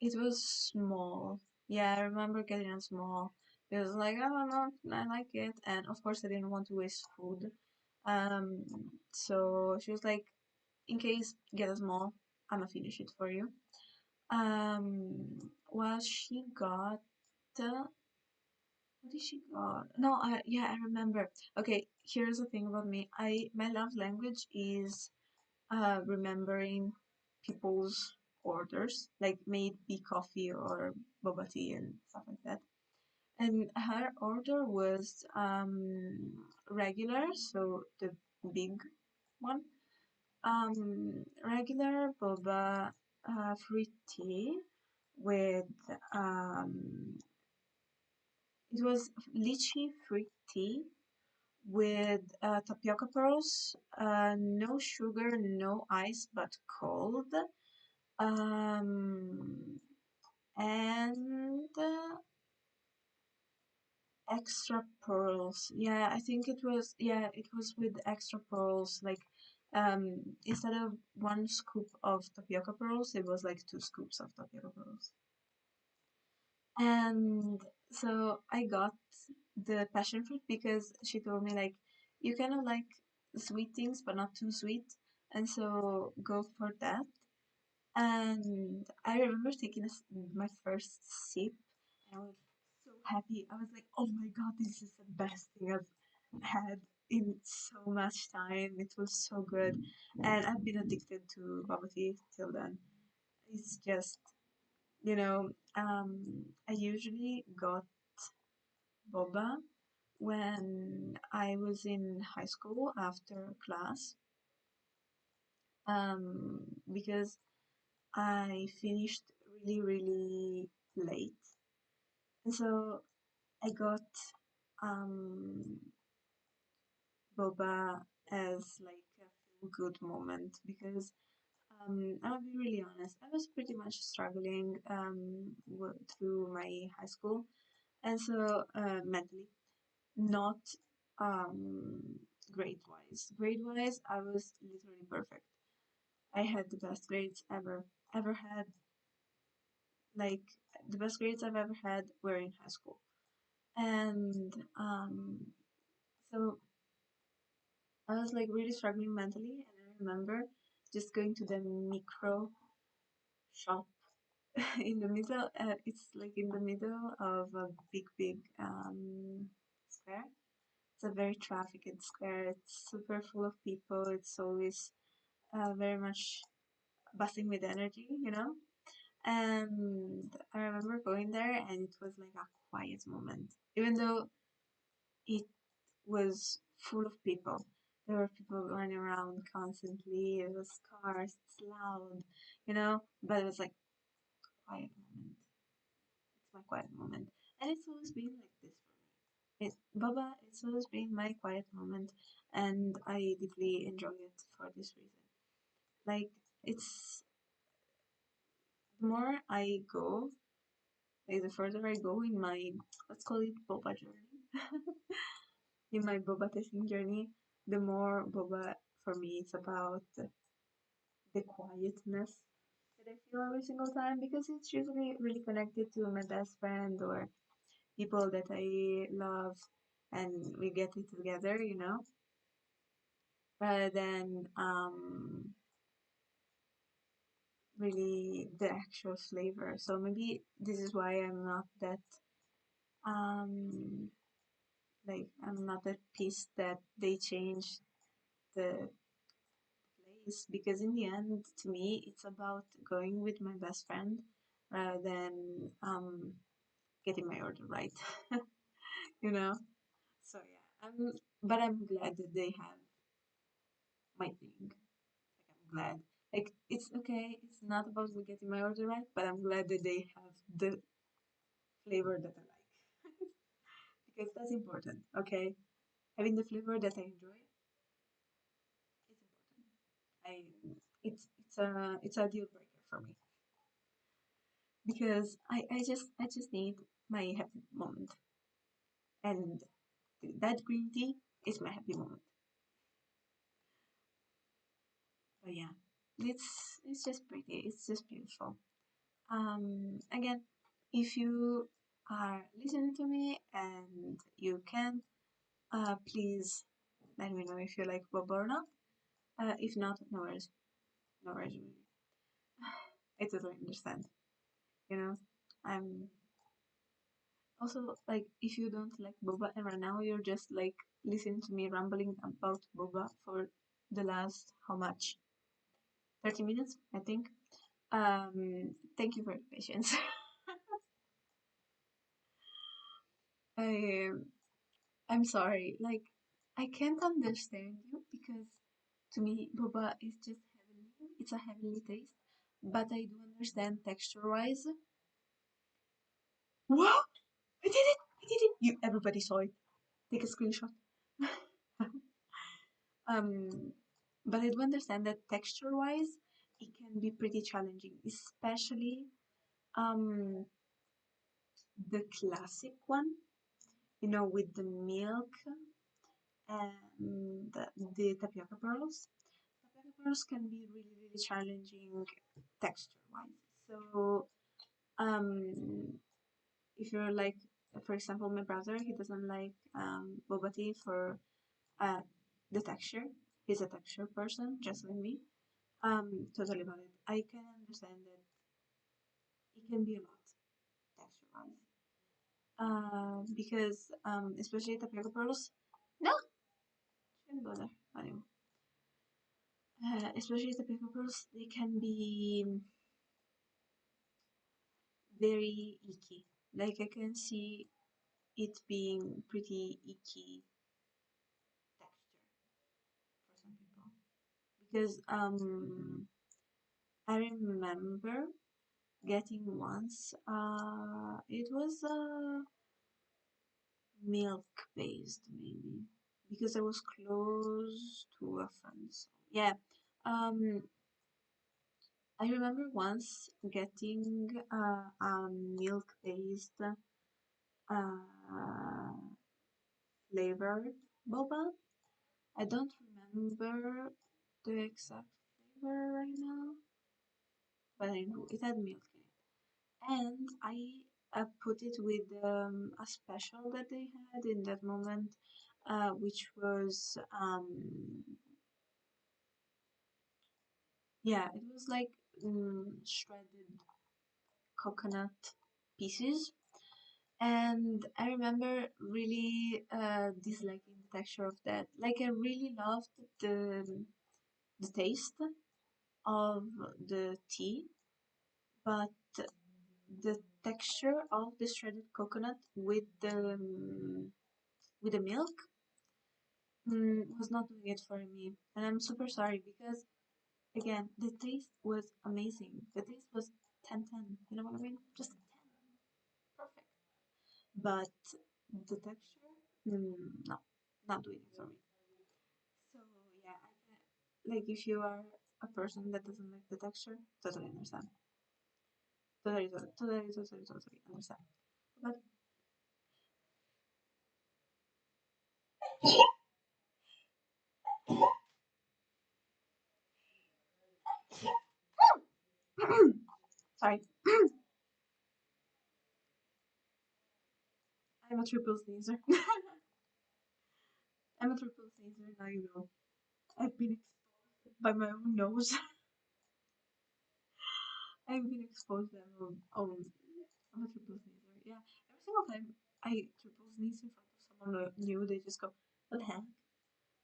it was small. Yeah, I remember getting it small. It was like, oh no, I like it, and of course I didn't want to waste food. Um, so she was like, in case get a small, I'ma finish it for you. Well, she got what did she got? No, yeah, I remember. Okay, here's the thing about me. My love language is remembering people's orders, like may it be coffee or boba tea and stuff like that. And her order was regular, so the big one. Regular boba fruit tea with it was lychee fruit tea with tapioca pearls, no sugar, no ice, but cold, and extra pearls. Yeah, I think it was. Yeah, it was with extra pearls. Like, instead of one scoop of tapioca pearls, it was like two scoops of tapioca pearls. And so I got the passion fruit because she told me like you kind of like sweet things but not too sweet, and so go for that. And I remember taking my first sip, and I was so happy. I was like, oh my god, this is the best thing I've had in so much time. It was so good, and I've been addicted to bubble tea till then. It's just, I usually got boba when I was in high school after class, because I finished really, really late. And so I got um, boba as like a feel good moment because I'll be really honest, I was pretty much struggling through my high school, and so mentally, not um, grade wise. Grade wise, I was literally perfect. I had the best grades ever had. Like the best grades I've ever had were in high school, and so I was like really struggling mentally, and I remember just going to the micro shop in the middle. It's like in the middle of a big square. It's a very trafficked square. It's super full of people. It's always very much buzzing with energy, you know. And I remember going there, and it was like a quiet moment, even though it was full of people. There were people running around constantly. It was cars. It's loud, you know. But it was like quiet moment. It's my quiet moment, and it's always been like this for me. Baba, it's always been my quiet moment, and I deeply enjoy it for this reason. Like it's the more I go, like the further I go in my, let's call it boba journey, in my boba tasting journey, the more boba for me it's about the quietness that I feel every single time because it's usually really connected to my best friend or people that I love and we get it together, rather than really the actual flavor. So maybe this is why I'm not that um like I'm not that pissed that they changed the place because in the end to me it's about going with my best friend rather than getting my order right. you know so yeah, I'm glad that they have my thing. Like I'm glad, like it's okay, it's not about me getting my order right, but I'm glad that they have the flavor that I like because that's important, okay. having the flavor that I enjoy, it's important. I it's a deal breaker for me because I just need my happy moment, and that green tea is my happy moment. But yeah, it's just pretty. It's just beautiful. Again, if you are listening to me and you can, please let me know if you like boba or not. If not, no worries, no worries. Really. I totally understand. You know, I'm also like if you don't like boba and right now you're just like listening to me rambling about boba for the last how much 30 minutes I think. Thank you for your patience. I I'm sorry. Like, I can't understand you because to me, boba is just heavenly. It's a heavenly taste. But I do understand texture wise. What? I did it! I did it! You, everybody saw it. Take a screenshot. um, but I do understand that texture wise, it can be pretty challenging, especially um the classic one, with the milk and the tapioca pearls. Tapioca pearls can be really, really challenging texture-wise. So, um, if you're like, for example, my brother, he doesn't like boba tea for uh, the texture. He's a texture person, just like me. Totally valid. I can understand that it can be a lot texture-wise. Because especially tapioca pearls. No, shouldn't go there. Anyway. Especially the paper pearls, they can be very icky. Like I can see it being pretty icky texture for some people. Because I remember getting once it was milk based maybe because I was close to a friend. So, yeah. Um I remember once getting a milk based uh, flavored boba. I don't remember the exact flavor right now, but I know it had milk in it. And I put it with a special that they had in that moment, which was yeah, it was like shredded coconut pieces. And I remember really disliking the texture of that. Like I really loved the taste of the tea, but the texture of the shredded coconut with the milk was not doing it for me, and I'm super sorry because again the taste was amazing. The taste was 10/10. You know what I mean? Just 10, perfect. But the texture, no, not doing it for me. So yeah, I can, like if you are a person that doesn't like the texture, totally understand. Totally understand. But sorry, I'm a triple sneezer. I'm a triple sneezer now. You know, I've been exposed by my own nose. I've been exposed by my own. I'm a triple sneezer. Yeah, every single time I triple sneeze in front of someone new, they just go, "What the heck?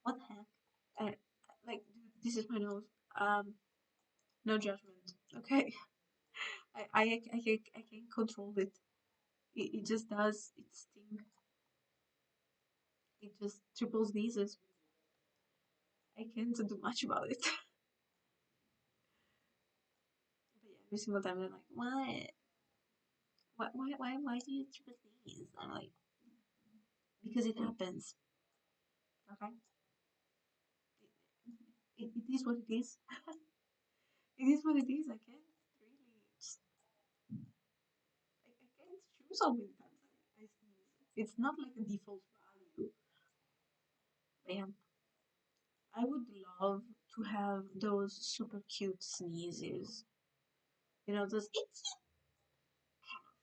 What the heck?" And like, dude, this is my nose. No judgment. Okay, I can't control it. It just does its thing. It just triple sneezes. I can't do much about it. But yeah, every single time they're like, "What? Why do you triple sneeze?" I'm like, because it happens. Okay, it is what it is. It is what it is. I can't really just I can't choose how many times I sneeze. It's not like a default value. Man, I would love to have those super cute sneezes. You know, those it's kind of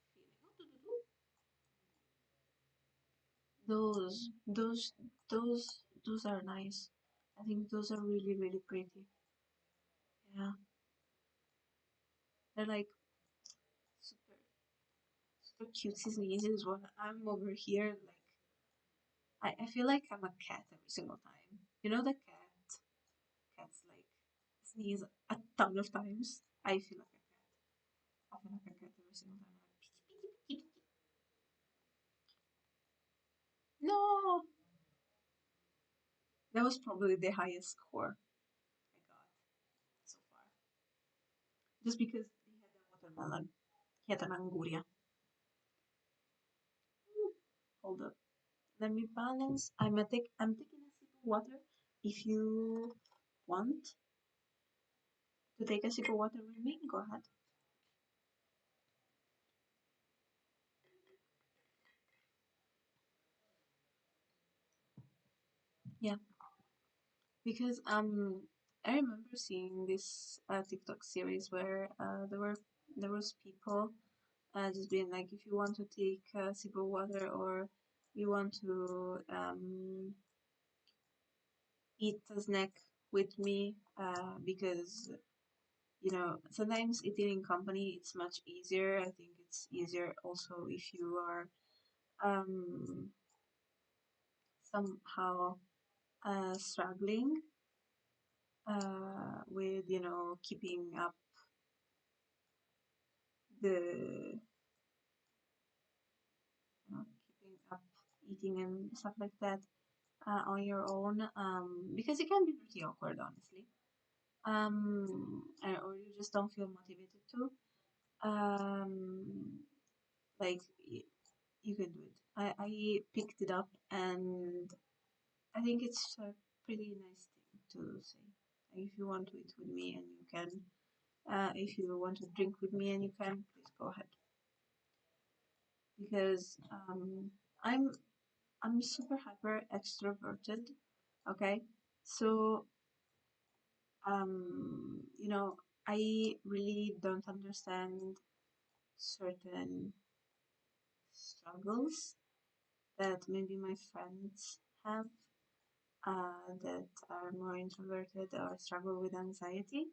feeling. Those are nice. I think those are really really pretty. Yeah, they're like super super cute sneezes. When I'm over here, like I feel like I'm a cat every single time. You know the cats like sneeze a ton of times. I feel like a cat. I feel like a cat every single time. I'm like, "Pitty, pitty, pitty, pitty." No, that was probably the highest score I got so far. Just because he had a watermelon. He had an anguria. Hold up. Let me balance. I'm taking a sip of water. If you want to take a sip of water with me, go ahead. Yeah, because I remember seeing this TikTok series where there was people just being like, if you want to take a sip of water or you want to eat a snack with me, because you know sometimes eating in company it's much easier. I think it's easier also if you are um somehow struggling with keeping up the keeping up eating and stuff like that on your own, because it can be pretty awkward honestly, or you just don't feel motivated to, like you can do it. I picked it up and I think it's a pretty nice thing to say. Like, if you want to eat with me and you can, if you want to drink with me and you can, please go ahead. Because I'm I'm super hyper extroverted. Okay, so you know, I really don't understand certain struggles that maybe my friends have, that are more introverted or struggle with anxiety.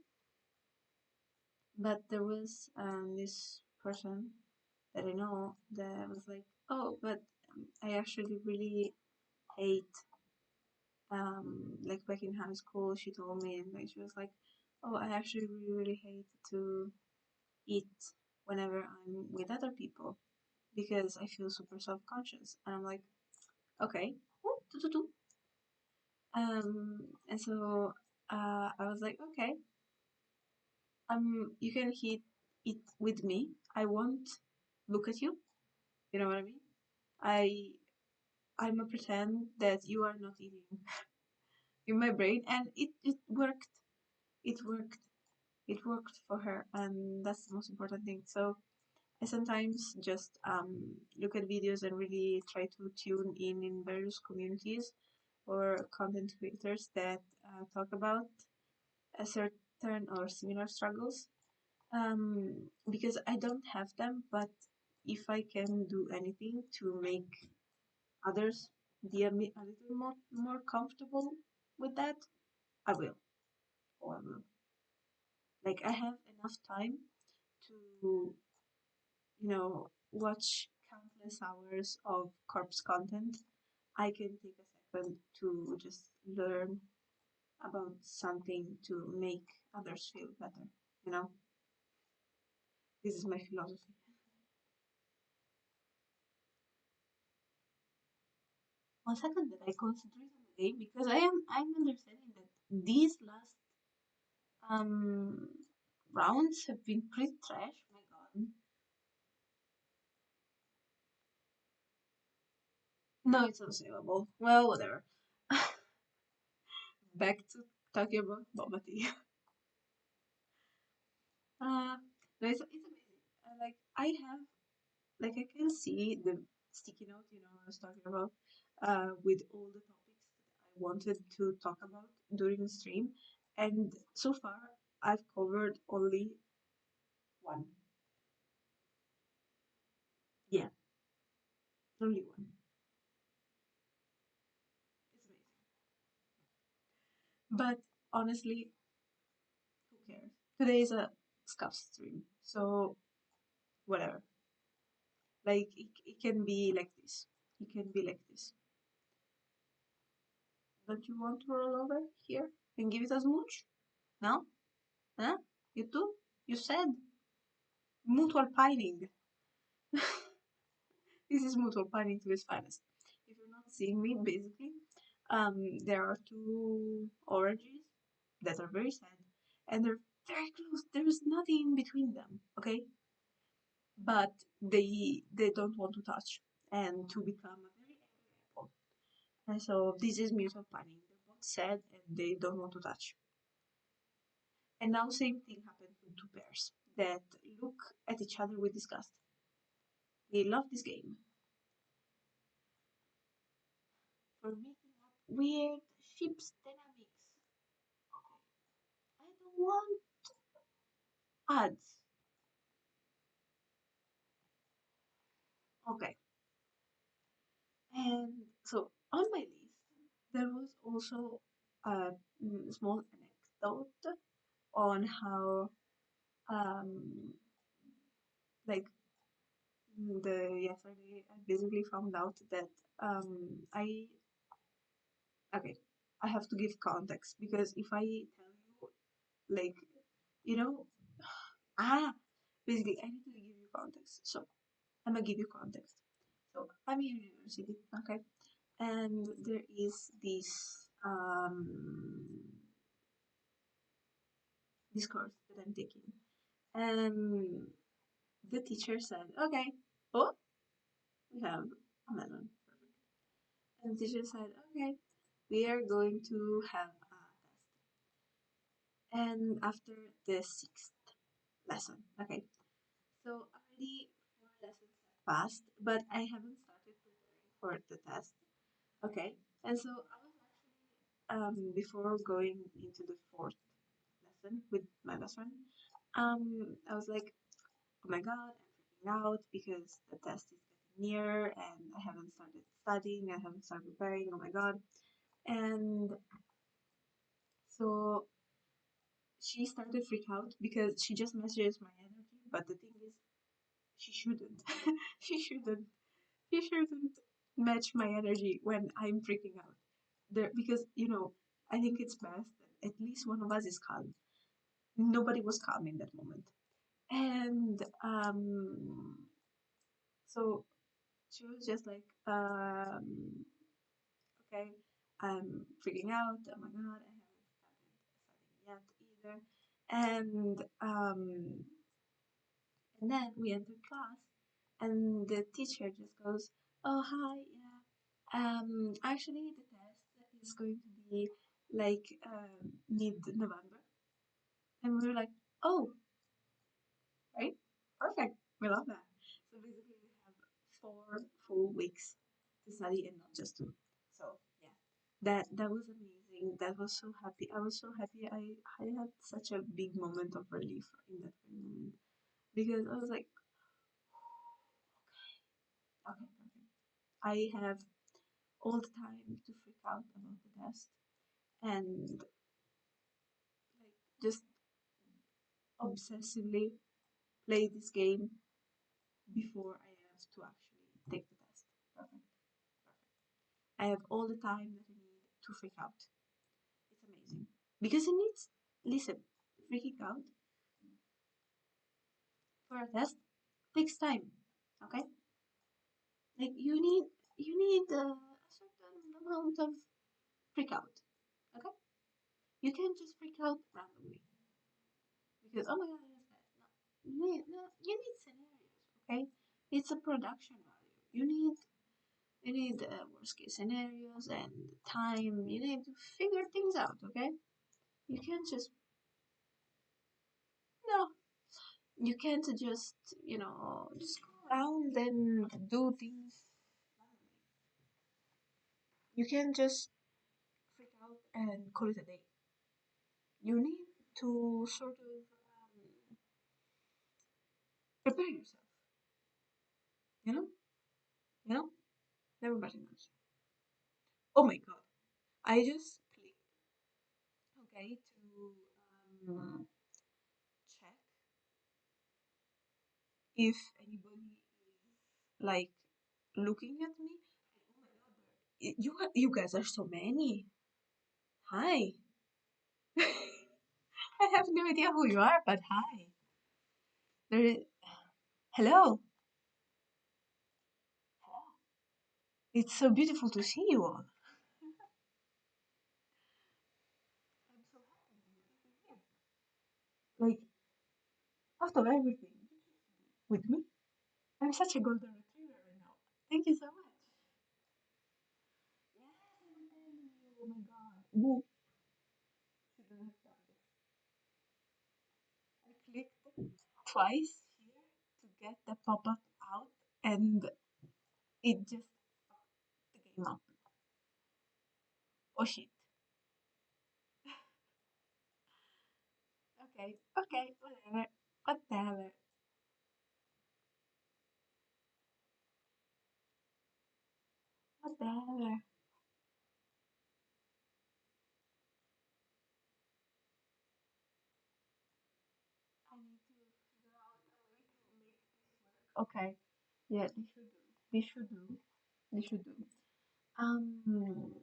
But there was this person that I know that was like, oh, but I actually really hate, like back in high school, she told me, and like she was like, oh, I actually really, really hate to eat whenever I'm with other people because I feel super self-conscious. And I'm like, okay, oh, and so I was like, okay, you can eat with me. I won't look at you. You know what I mean? I I'm a pretend that you are not eating in my brain, and it worked. It worked. It worked for her, and that's the most important thing. So I sometimes just look at videos and really try to tune in various communities or content creators that talk about a certain or similar struggles, because I don't have them, but if I can do anything to make others be a little more comfortable with that, I will. Or I will. Like I have enough time to, watch countless hours of corpse content. I can take a second to just learn about something to make others feel better. You know, this is my philosophy. 1 second that I concentrate on the game because I'm understanding that these last um rounds have been pretty trash. My God. No, it's unsavable. Well, whatever. back to talking about bubble tea. Uh, no, it's amazing. I have I can see the sticky note, I was talking about, with all the topics that I wanted to talk about during the stream, and so far I've covered only one. Yeah, only one. It's amazing. But honestly, who cares? Today is a scuff stream, so whatever. It can be like this. It can be like this. Don't you want to roll over here and give it a smooch? No? Huh? You too? You said mutual pining. This is mutual pining to its finest. If you're not seeing me, basically, there are two oranges that are very sad, and they're very close. There is nothing in between them, okay? But they don't want to touch and to become a very angry apple. And so this is mutual pining. They're both sad and they don't want to touch. And now same thing happened to two pairs that look at each other with disgust. They love this game for making up weird ship's dynamics. Okay, I don't want ads. Okay, and so on my list there was also a small anecdote on how um like the yesterday I basically found out that I okay, I have to give context because if I tell you like you know basically I need to give you context. So I'm gonna give you context. So I'm in university, okay, and there is this course that I'm taking, and the teacher said, okay, oh, we have a melon, perfect. And the teacher said, okay, we are going to have a test. And after the sixth lesson, okay, so already 4 lessons have passed, but I haven't started preparing for the test. Okay, and so I was actually before going into the fourth lesson with my best friend, I was like, oh my god, I'm freaking out because the test is getting near and I haven't started studying, I haven't started preparing. Oh my god, and so she started to freak out because she just measures my energy, but the thing is, she shouldn't, she shouldn't, she shouldn't match my energy when I'm freaking out. There because I think it's best that at least one of us is calm. Nobody was calm in that moment, and so she was just like, okay, I'm freaking out. Oh my god, I haven't started studying yet either, and then we entered class, and the teacher just goes, "Oh hi, yeah. Actually, the test is going to be like mid-November," and we were like, "Oh, right, perfect. We love that." So basically, we have 4 full weeks to study and not just two. So yeah, that was amazing. That was so happy. I was so happy. I had such a big moment of relief in that very moment because I was like, okay, perfect. I have all the time to freak out about the test and like just obsessively play this game before I have to actually take the test. Perfect. Perfect. I have all the time that I need to freak out. It's amazing. Because it needs, listen, freaking out for a test takes time. Okay? Like you need a certain amount of freak out. Okay? You can't just freak out randomly. Because oh my god, it is that. No, you need scenarios, okay? It's a production value. You need You need worst case scenarios and time. You need to figure things out, okay? You can't just, no, you can't just, just go around and do things. You can't just freak out and call it a day. You need to sort of prepare yourself, you know? You know? Everybody knows. Oh my god. I just clicked, okay, to check if anybody is like looking at me. Oh my god, you guys are so many. Hi. I have no idea who you are, but hi. There is, hello. It's so beautiful to see you all. I'm so happy you're here. Like, out of everything, with me, I'm such a golden retriever right now. Thank you so much. Yes, I'm telling you. Oh my god. Woo. Shouldn't have done this. I clicked twice here to get the pop-up out, and it just fucked the game up. Oh shit. Okay, okay, whatever. Whatever. Whatever. I need to figure out a way to make this work. Okay. Yeah, they should do. They should do. They should do. Um,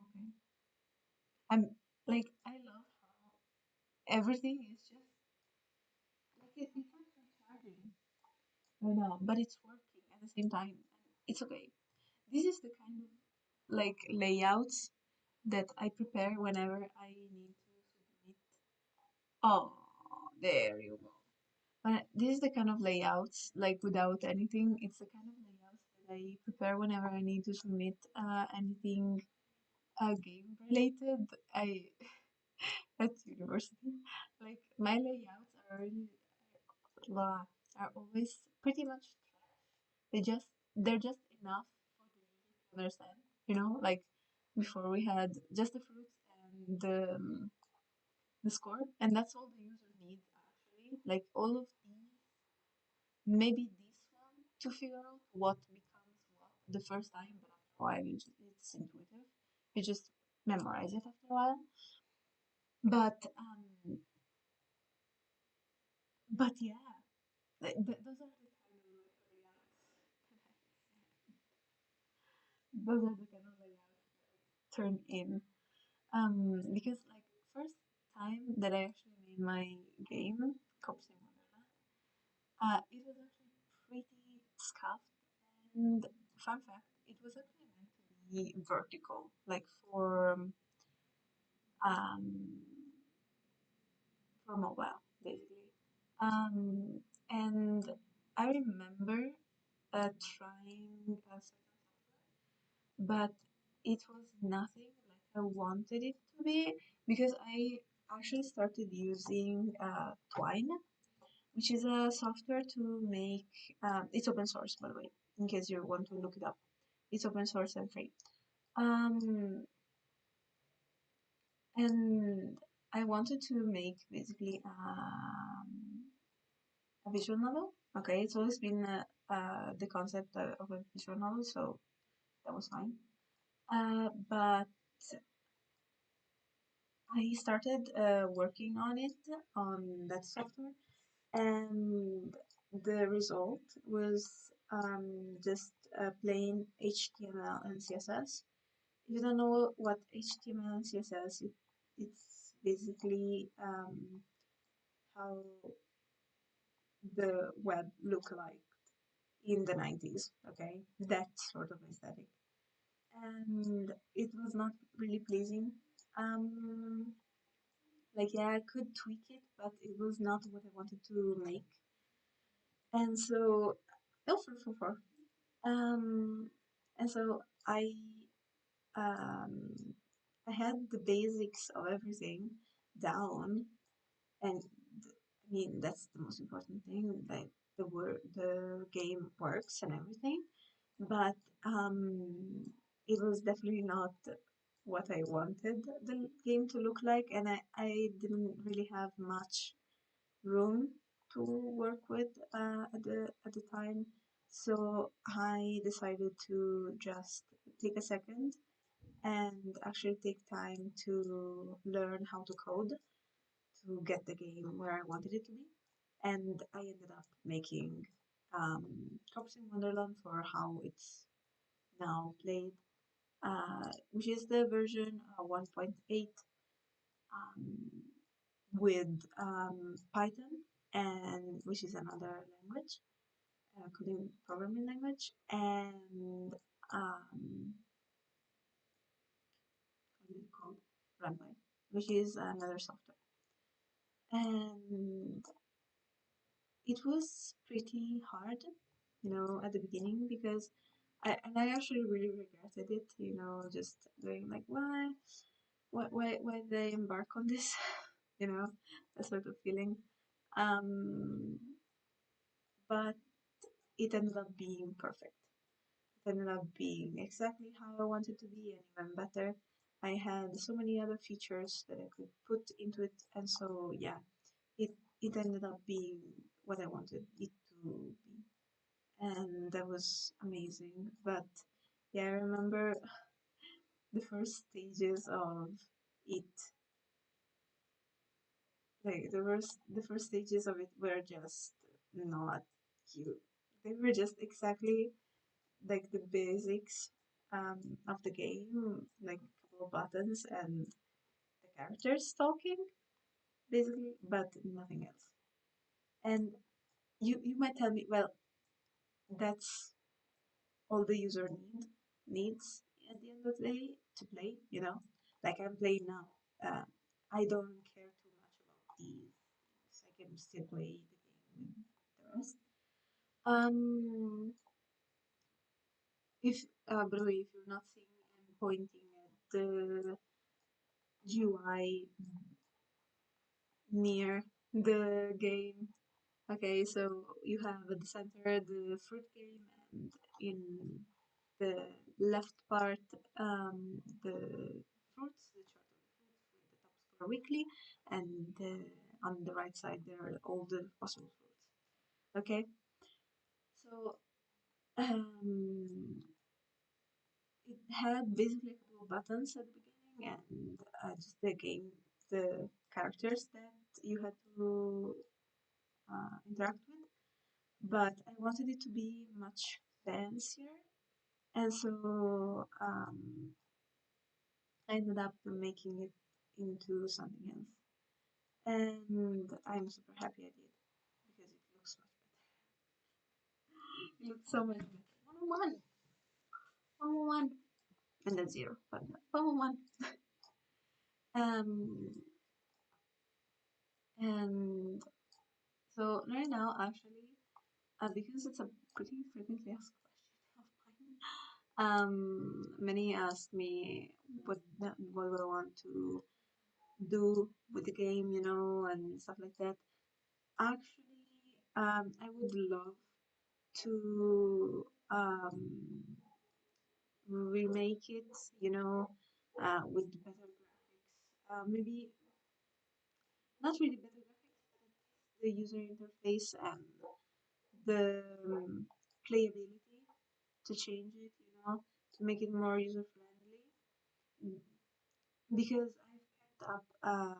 okay. I'm like I love how everything is just like it's not recharging right now, but it's working at the same time, and it's okay. This is the kind of like layouts that I prepare whenever I need to submit. Oh, there you go. This is the kind of layouts, like without anything, it's the kind of layouts that I prepare whenever I need to submit anything game related. I at university, like my layouts are really blah, are always pretty much they're just enough for the user to understand. Like before we had just the fruits and the score, and that's all the user needs actually. Like all of these, maybe this one to figure out what becomes what the first time, but after a while it's intuitive. You just memorize it after a while. But yeah, those are the kind of layouts. Those are the kind of layouts turn in. Because like first time that I actually made my game, Cops in Wonderland, it was actually pretty scuffed. And fun fact, it was actually meant to be vertical, like um for mobile, basically. Um, and I remember trying a certain software, but it was nothing like I wanted it to be because I actually started using Twine, which is a software to make. It's open source, by the way, in case you want to look it up. It's open source and free. Um, and I wanted to make basically a visual novel. Okay, it's always been the concept of a visual novel, so that was fine. But I started working on it on that software, and the result was just plain HTML and CSS. If you don't know what HTML and CSS, it's basically how the web looked like in the 90s, okay? That sort of aesthetic. And it was not really pleasing. Um, Like, yeah, I could tweak it, but it was not what I wanted to make. And so, oh, four. Um, and so um, I had the basics of everything down, and I mean that's the most important thing. Like the game works and everything, but it was definitely not what I wanted the game to look like, and I didn't really have much room to work with at the time. So I decided to just take a second and actually take time to learn how to code to get the game where I wanted it to be. And I ended up making Tropics in Wonderland for how it's now played, which is the version 1.8 um, with Python, and which is another language, coding programming language, and what is it called? Runway, which is another software. And it was pretty hard, at the beginning because I actually really regretted it, just doing like why did I embark on this, that sort of feeling. Um, but it ended up being perfect. It ended up being exactly how I wanted to be and even better. I had so many other features that I could put into it, and so yeah, it it ended up being what I wanted it to be, and that was amazing. But yeah, I remember the first stages of it, like the first stages of it were just not cute. They were just exactly like the basics of the game, like a couple of buttons and the characters talking, basically, but nothing else. And you might tell me, well, that's all the user needs at the end of the day to play, like I'm playing now. Uh, I don't care too much about these things. I can still play the game with the rest. Um, if by the way, if you're not seeing me, I'm pointing at the UI near the game. Okay, so you have at the center the fruit game, and in the left part, the fruits, the chart of the fruits with the top score weekly, and on the right side there are all the possible fruits. Okay, so it had basically a couple of buttons at the beginning, and just the game, the characters that you had to interact with. But I wanted it to be much fancier, and so I ended up making it into something else. And I'm super happy I did because it looks much better. It looks so much better. 101, 101, and then zero, but 101. Um, and so right now, actually, because it's a pretty frequently asked question of mine, many ask me what do I want to do with the game, and stuff like that. Actually, I would love to remake it, with better graphics. Maybe not really better graphics, but at least the user interface and the playability to change it, to make it more user friendly. Mm, Because I've kept up,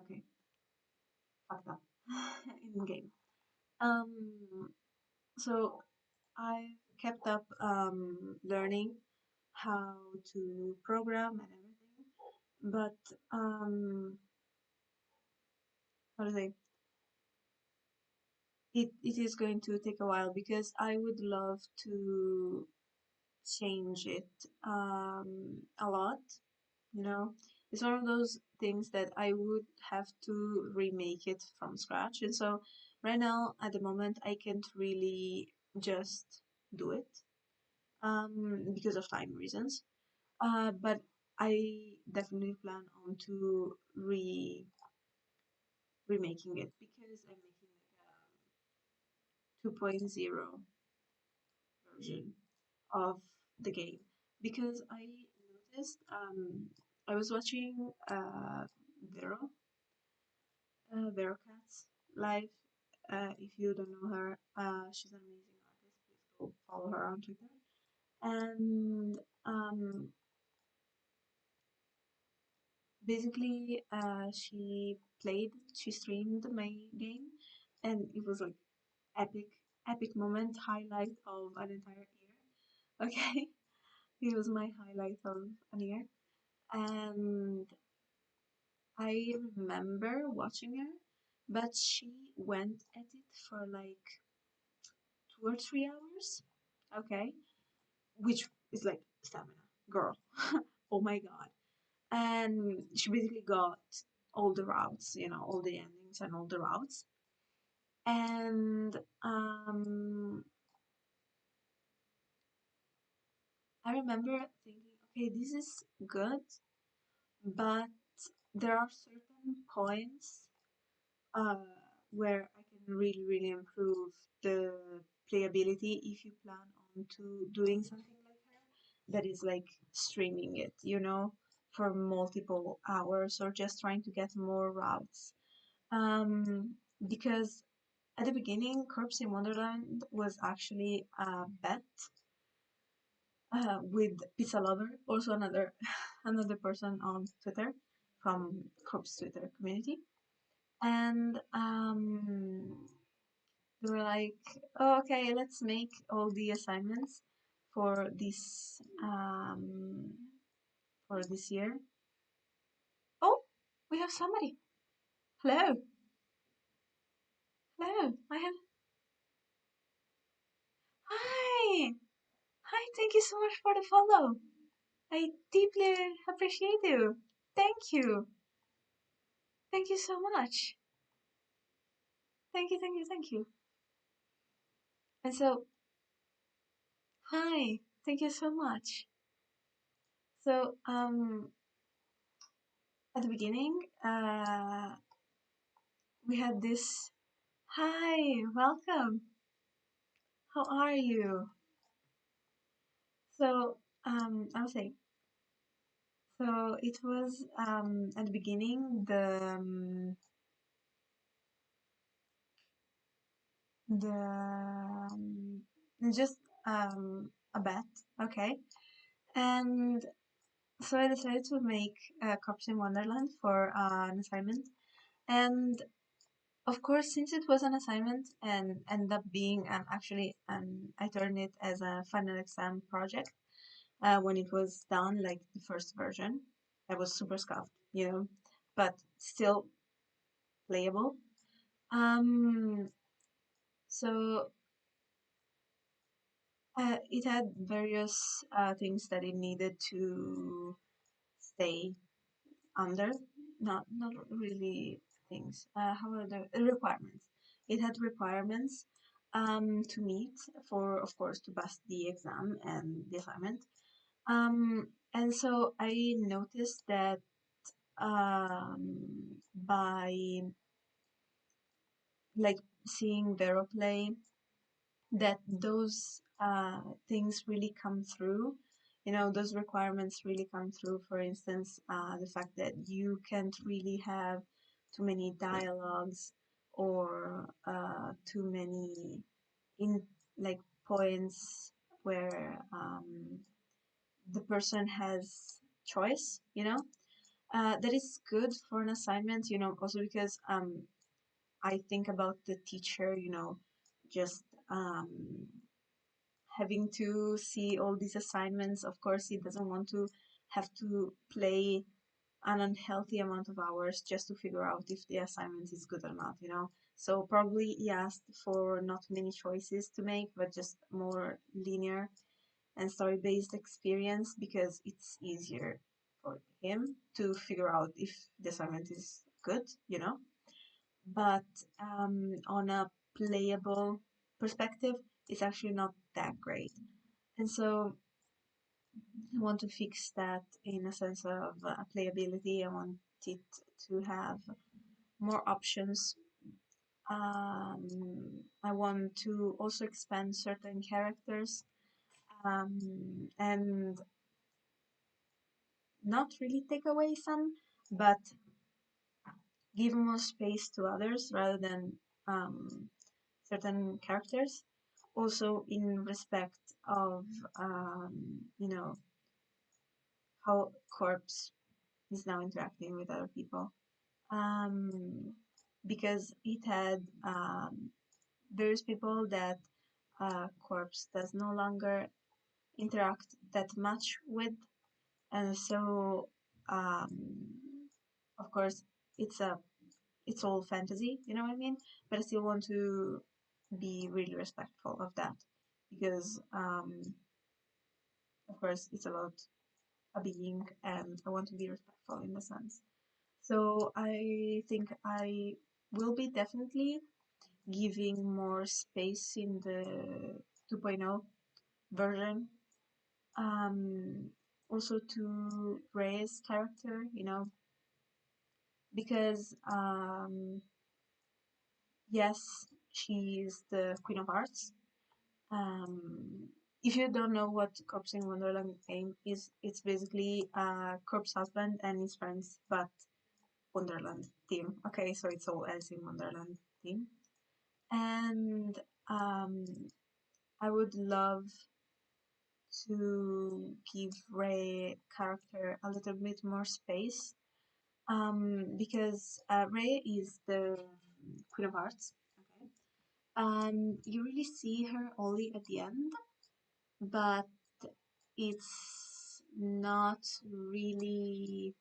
okay, fucked up in game. Um, so I've kept up learning how to program and everything, but how to say, it is going to take a while because I would love to change it a lot, you know. It's one of those things that I would have to remake it from scratch. And so right now, at the moment, I can't really just do it because of time reasons. But I definitely plan on to remaking it because I'm making like a 2.0 version of the game because I noticed I was watching Vero Vero Cats live. If you don't know her, she's an amazing artist. Please go follow her on Twitter. And um, basically, she streamed my game, and it was like epic, epic moment, highlight of an entire year. Okay, it was my highlight of an year, and I remember watching her, but she went at it for like 2 or 3 hours. Okay, which is like stamina, girl. Oh my god. And she basically got all the routes, all the endings and all the routes. And I remember thinking, okay, this is good, but there are certain points uh, where I can really, really improve the playability if you plan on to doing something like her that is like streaming it, for multiple hours or just trying to get more routes. Because at the beginning, Corpse in Wonderland was actually a bet with Pizza Lover, also another another person on Twitter from Corpse Twitter community, and they were like, oh, okay, let's make all the assignments for this year. Oh, we have somebody. Hello, hello. I have. Hi, hi. Thank you so much for the follow. I deeply appreciate you. Thank you. Thank you so much. Thank you, thank you, thank you. And so, hi. Thank you so much. So, at the beginning, we had this. Hi, welcome. How are you? So, I was saying, so it was at the beginning just a bet, okay, and so I decided to make Corpse in Wonderland for an assignment, and of course, since it was an assignment and ended up being actually I turned it as a final exam project when it was done, like the first version. I was super scuffed, but still playable. Um, so it had various things that it needed to stay under. Not really things. How are the requirements? It had requirements to meet for, of course, to pass the exam and the assignment. And so I noticed that by like seeing Vero play, that those things really come through. Those requirements really come through. For instance, the fact that you can't really have too many dialogues or too many in like points where the person has choice. That is good for an assignment. Also because I think about the teacher. Just having to see all these assignments. Of course, he doesn't want to have to play an unhealthy amount of hours just to figure out if the assignment is good or not. So probably he asked for not many choices to make, but just more linear and story-based experience because it's easier for him to figure out if the assignment is good, you know. But on a playable perspective, it's actually not that great. And so I want to fix that in a sense of playability. I want it to have more options. I want to also expand certain characters and not really take away some, but give more space to others rather than certain characters. Also, in respect of how Corpse is now interacting with other people. Um, because it had various people that Corpse does no longer interact that much with, and so of course it's all fantasy, you know what I mean? But I still want to be really respectful of that because of course it's about a being and I want to be respectful in the sense. So I think I will be definitely giving more space in the 2.0 version. Also to Rey's character, you know, because yes, she is the Queen of Hearts. Um, if you don't know what Corpse in Wonderland game is, it's basically Corpse husband and his friends, but Wonderland theme. Okay, so it's all Alice in Wonderland theme. And um, I would love to give Rey character a little bit more space because Rey is the Queen of Hearts. Okay, you really see her only at the end, but it's not really.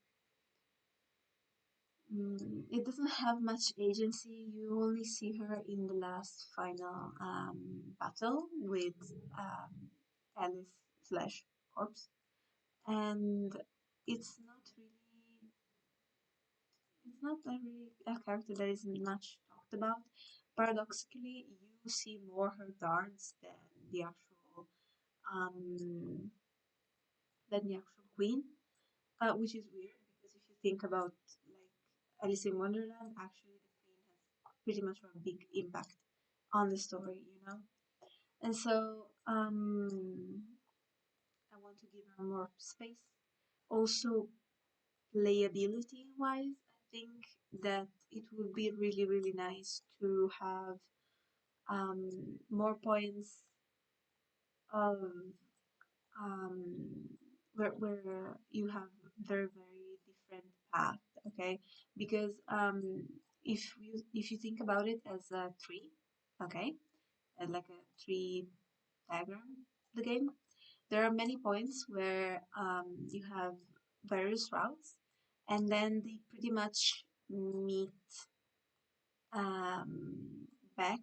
It doesn't have much agency. You only see her in the last final battle with Alice slash Corpse, and it's not really a character that is much talked about. Paradoxically, you see more her guards the actual um, than the actual queen, which is weird because if you think about like Alice in Wonderland, actually the queen has pretty much a big impact on the story, you know. And so I want to give her more space. Also, playability wise, I think that it would be really, really nice to have more points of um, where you have very, very different path, okay? Because if you think about it as a tree, okay, like a tree diagram, the game, there are many points where you have various routes, and then they pretty much meet back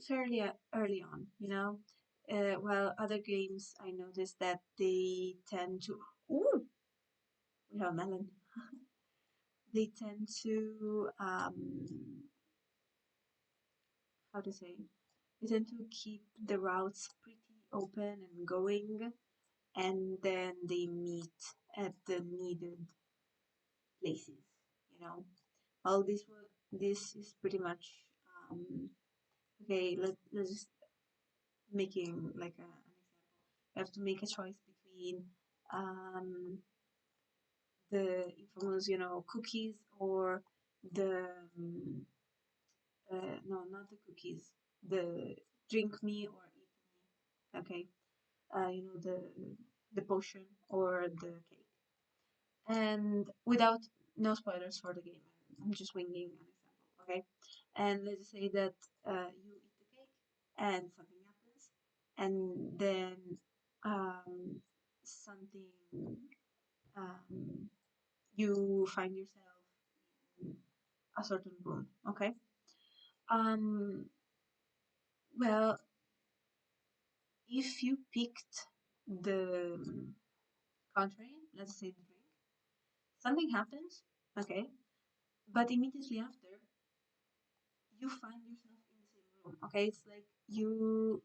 fairly early on, you know. While other games, I noticed that they tend to. Ooh, we have a melon. They tend to how to say? They tend to keep the routes pretty open and going, and then they meet at the needed places, you know. Well, this is pretty much um, okay. Let's just making like an example. You have to make a choice between um, the infamous, you know, cookies or the no, not the cookies, the drink me or eat me. Okay, you know the potion or the cake, and without no spoilers for the game. I'm just winging an example. Okay, and let's say that you eat the cake and something happens, and then something um, you find yourself in a certain room. Okay. Um, well, if you picked the country, let's say the drink, something happens, okay, but immediately after, you find yourself in the same room, okay? It's like you,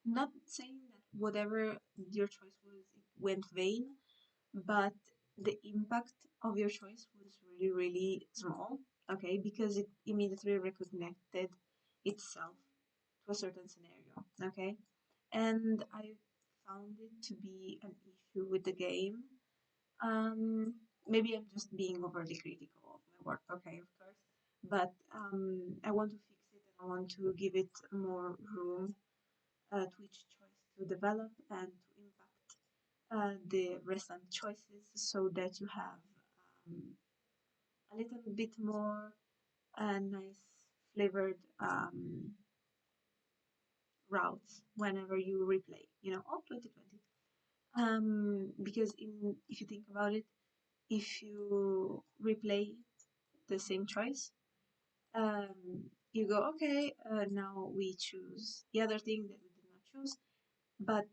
not saying that whatever your choice was, it went vain, but the impact of your choice was really, really small, okay, because it immediately recognized itself to a certain scenario, okay? And I found it to be an issue with the game. Maybe I'm just being overly critical of my work, okay, of course, but I want to fix it and I want to give it more room to each choice to develop and to impact the recent choices so that you have um, a little bit more nice flavored routes whenever you replay, all 2020. Because if you think about it, if you replay the same choice, you go, okay, now we choose the other thing that we did not choose, but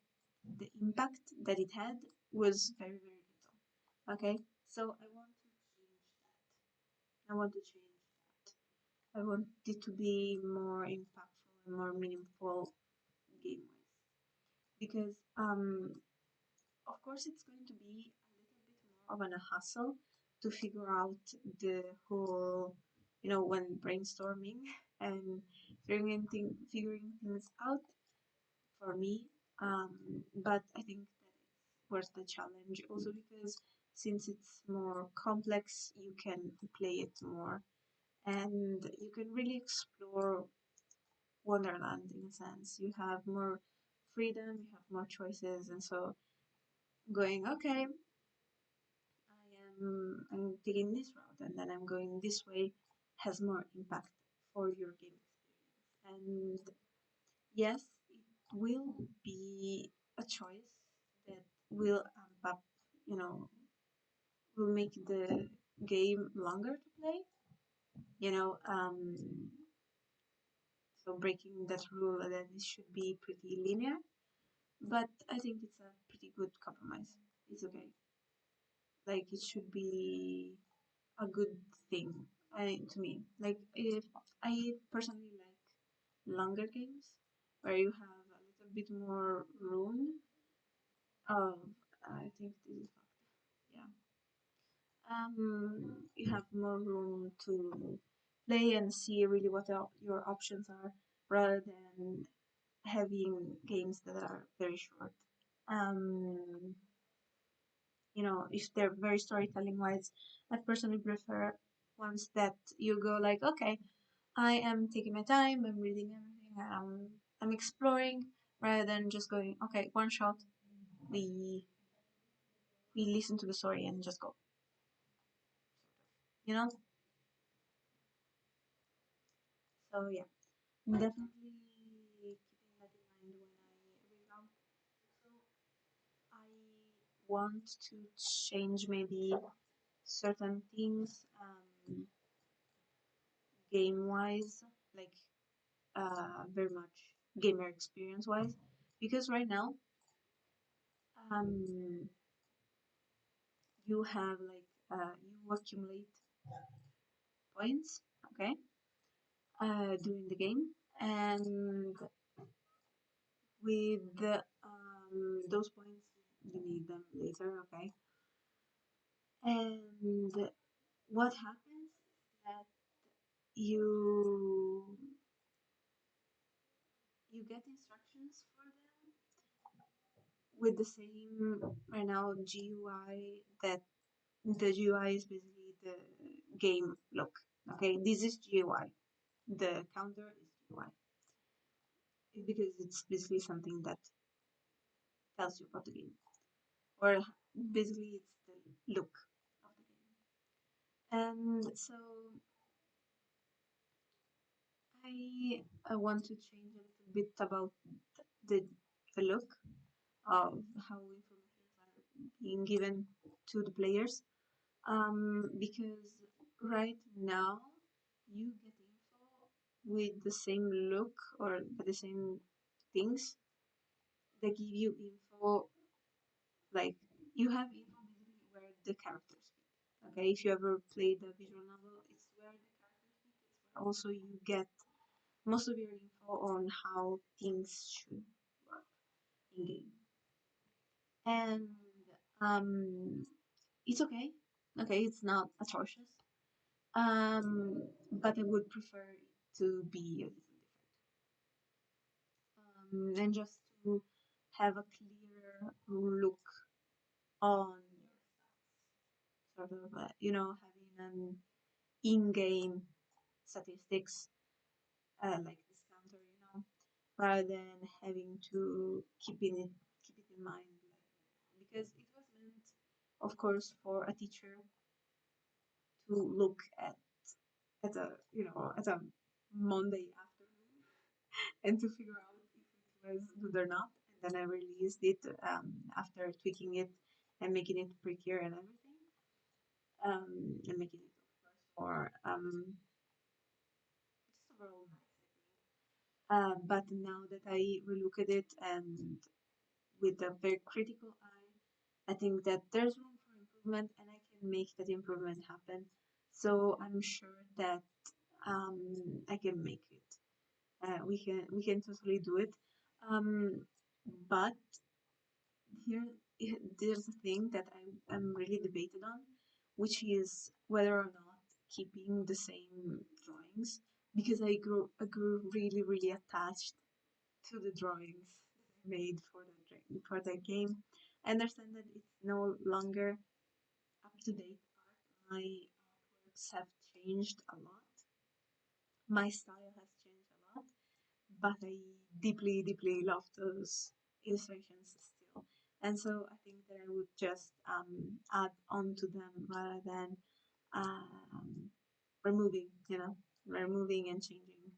the impact that it had was very, very little. Okay, so I want to change that. I want to change that. I want it to be more impactful and more meaningful game wise. Because of course it's going to be a little bit more of a hassle to figure out the whole, when brainstorming and figuring things out for me. But I think that it's worth the challenge also because since it's more complex, you can play it more and you can really explore Wonderland in a sense. You have more freedom, you have more choices, and so going, okay, I'm taking this route and then I'm going this way has more impact for your game experience. And yes, it will be a choice that will amp up, you know, will make the game longer to play. You know, so breaking that rule that it should be pretty linear, but I think it's a pretty good compromise. It's okay. Like it should be a good thing to me. Like if I personally like longer games where you have a little bit more room. I think this is fact. Yeah. You have more room to play and see really what your options are rather than having games that are very short. Um, if they're very storytelling wise, I personally prefer ones that you go like, okay, I am taking my time, I'm reading everything, I'm exploring, rather than just going, okay, one shot, we we listen to the story and just go, you know. So yeah, definitely keeping that in mind when I revamp. So I want to change maybe certain things game wise, like very much gamer experience wise, because right now um, you have like you accumulate points, okay, during the game, and with those points you need them later, okay. And what happens is that you you get instructions for them with the same right now GUI that the GUI is basically the game look. Okay, this is GUI. The counter is GUI because it's basically something that tells you about the game, or basically it's the look of the game. And so I want to change a little bit about the the look of how information are being given to the players. Because right now you get info with the same look or the same things. They give you info like you have info the characters speak. Okay, if you ever played the visual novel, it's where the characters speak. It's where also you get most of your info on how things should work in game. And um, it's okay. Okay, it's not atrocious. But I would prefer it to be a little different. And just to have a clearer look on your sort of, having an in-game statistics like this counter, rather than having to keep it in mind, like, because it was meant, of course, for a teacher to look at a at a Monday afternoon and to figure out if it was good or not. And then I released it after tweaking it and making it prettier and everything, and making it, of course, more just overall nice, I think. But now that I relook at it and with a very critical eye, I think that there's room for improvement and I can make that improvement happen. So I'm sure that I can make it. We can totally do it. Um, but here there's a thing that I'm really debated on, which is whether or not keeping the same drawings because I grew really really attached to the drawings that I made for that game. I understand that it's no longer up to date art. My artworks have changed a lot. My style has changed a lot, but I deeply, deeply love those illustrations still. And so I think that I would just add on to them rather than um, removing, removing and changing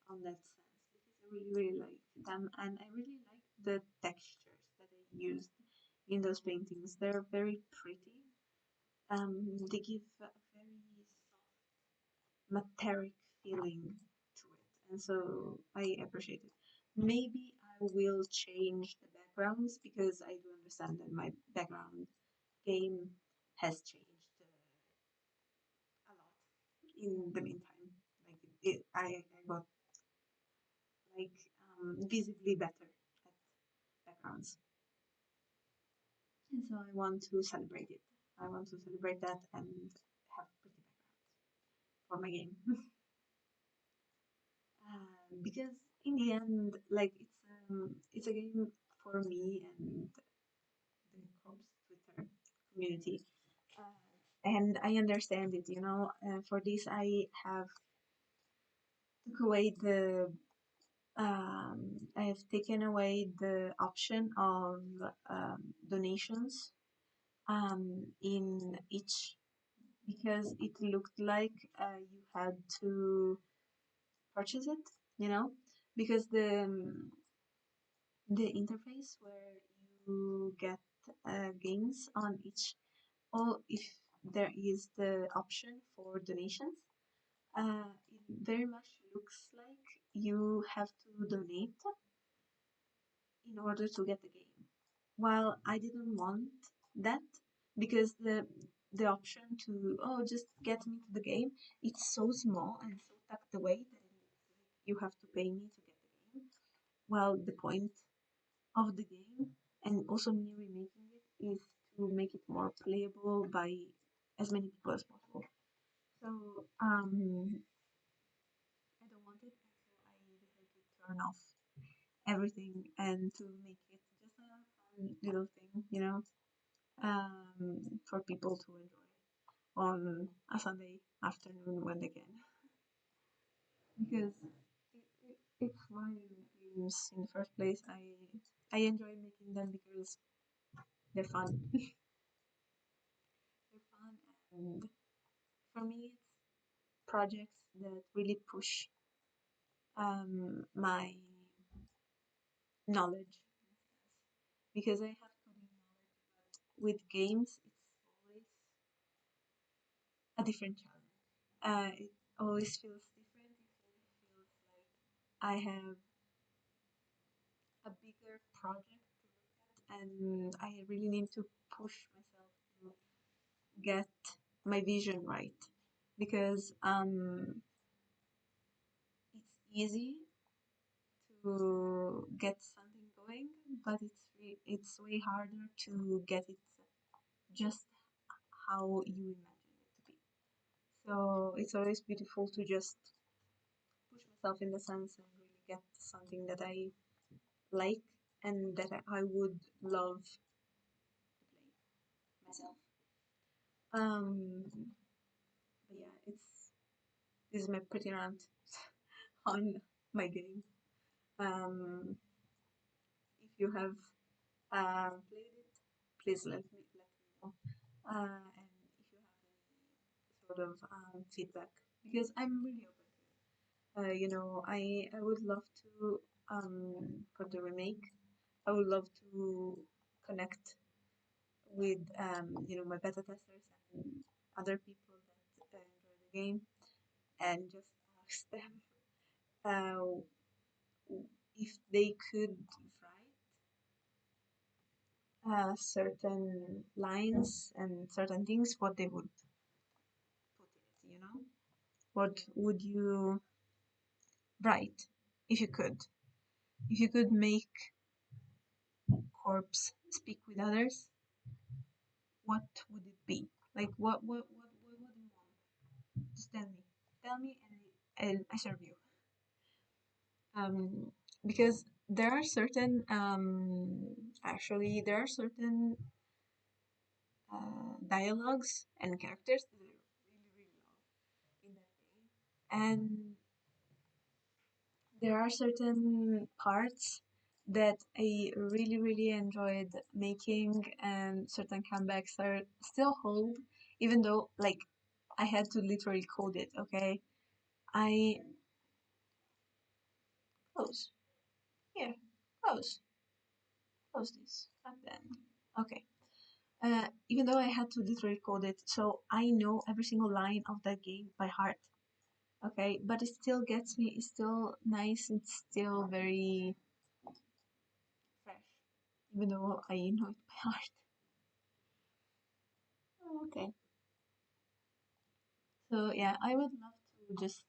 on that sense because I really, really like them and I really like the textures that I used in those paintings. They're very pretty. They give a very soft, metallic feeling to it, and so I appreciate it. Maybe I will change the backgrounds because I do understand that my background game has changed a lot in the meantime. Like I got like visibly better at backgrounds. And so I want to celebrate it. I want to celebrate that and have pretty backgrounds for my game. Because in the end, like it's a game for me and the Corpse Twitter community. And I understand it, for this, I have took away I have taken away the option of donations in each because it looked like you had to purchase it, you know, because the interface where you get games on each, or if there is the option for donations, it very much looks like you have to donate in order to get the game. While I didn't want that because the option to just get me to the game, it's so small and so tucked away that it looks like you have to pay me to get the game. Well, the point of the game and also me remaking it is to make it more playable by as many people as possible. So I don't want it, and so I decided to turn off everything and to make it just a fun little thing, for people to enjoy on a Sunday afternoon when they can. Because it's why I make games in the first place. I enjoy making them because they're fun. They're fun, and for me, it's projects that really push my knowledge because I have coding knowledge, but with games, it's always a different challenge. It always feels different. It always feels like I have a bigger project to look at, and I really need to push myself to get my vision right because it's easy to get something going, but it's way harder to get it just how you imagine it to be. So it's always beautiful to just push myself in the sense and really get something that I like and that I would love to play myself. Um, but yeah, this is my pretty rant on my game. Um, if you have played it, please let me know. And if you have any sort of feedback, because I'm really open to it. I would love to for the remake. I would love to connect with my beta testers and other people that enjoy the game and just ask them uh, if they could write certain lines and certain things, what they would put in it. What would you write if you could? If you could make corpse speak with others, what would it be? Like what would you want? Just tell me. Tell me and I serve you. Um, because there are certain actually there are certain dialogues and characters that I really love in that game, and there are certain parts that I really enjoyed making, and certain comebacks are still hold, even though like I had to literally code it. Okay, I close here, close, close this, and then okay. Even though I had to literally code it, so I know every single line of that game by heart. Okay, but it still gets me. It's still nice. It's still very fresh, even though I know it by heart. Oh, okay. So yeah, I would love to just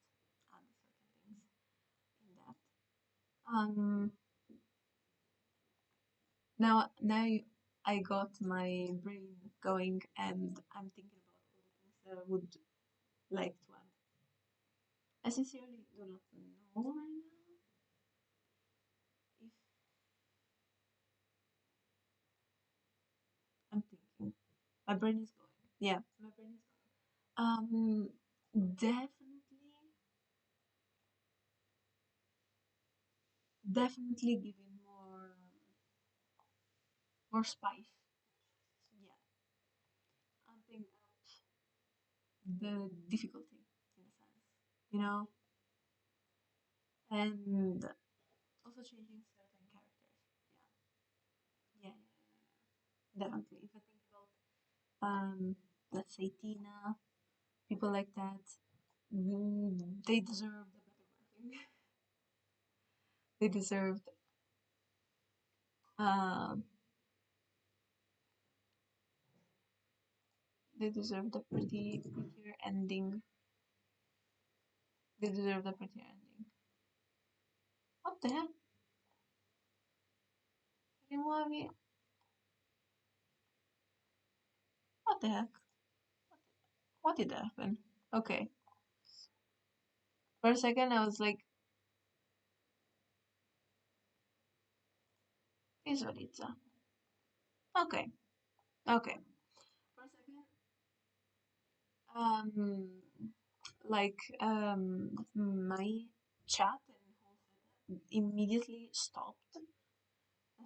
add certain things in that. Um, I got my brain going, and I'm thinking about all the things that I would like to add. I sincerely do not know right now if I'm thinking. My brain is going. Yeah, my brain is going. Definitely giving more spice. Yeah, amping up the difficulty in a sense, you know, and also changing certain characters. Yeah, definitely. If I think about let's say Tina, people like that, they deserved a better writing. They deserved um they deserved a prettier ending. They deserved a prettier ending. What the heck? Rimuovi. What the heck? What did happen? Okay. For a second, I was like, Visualizza. Okay. Okay. For a second, um, my chat and whole setup immediately stopped. And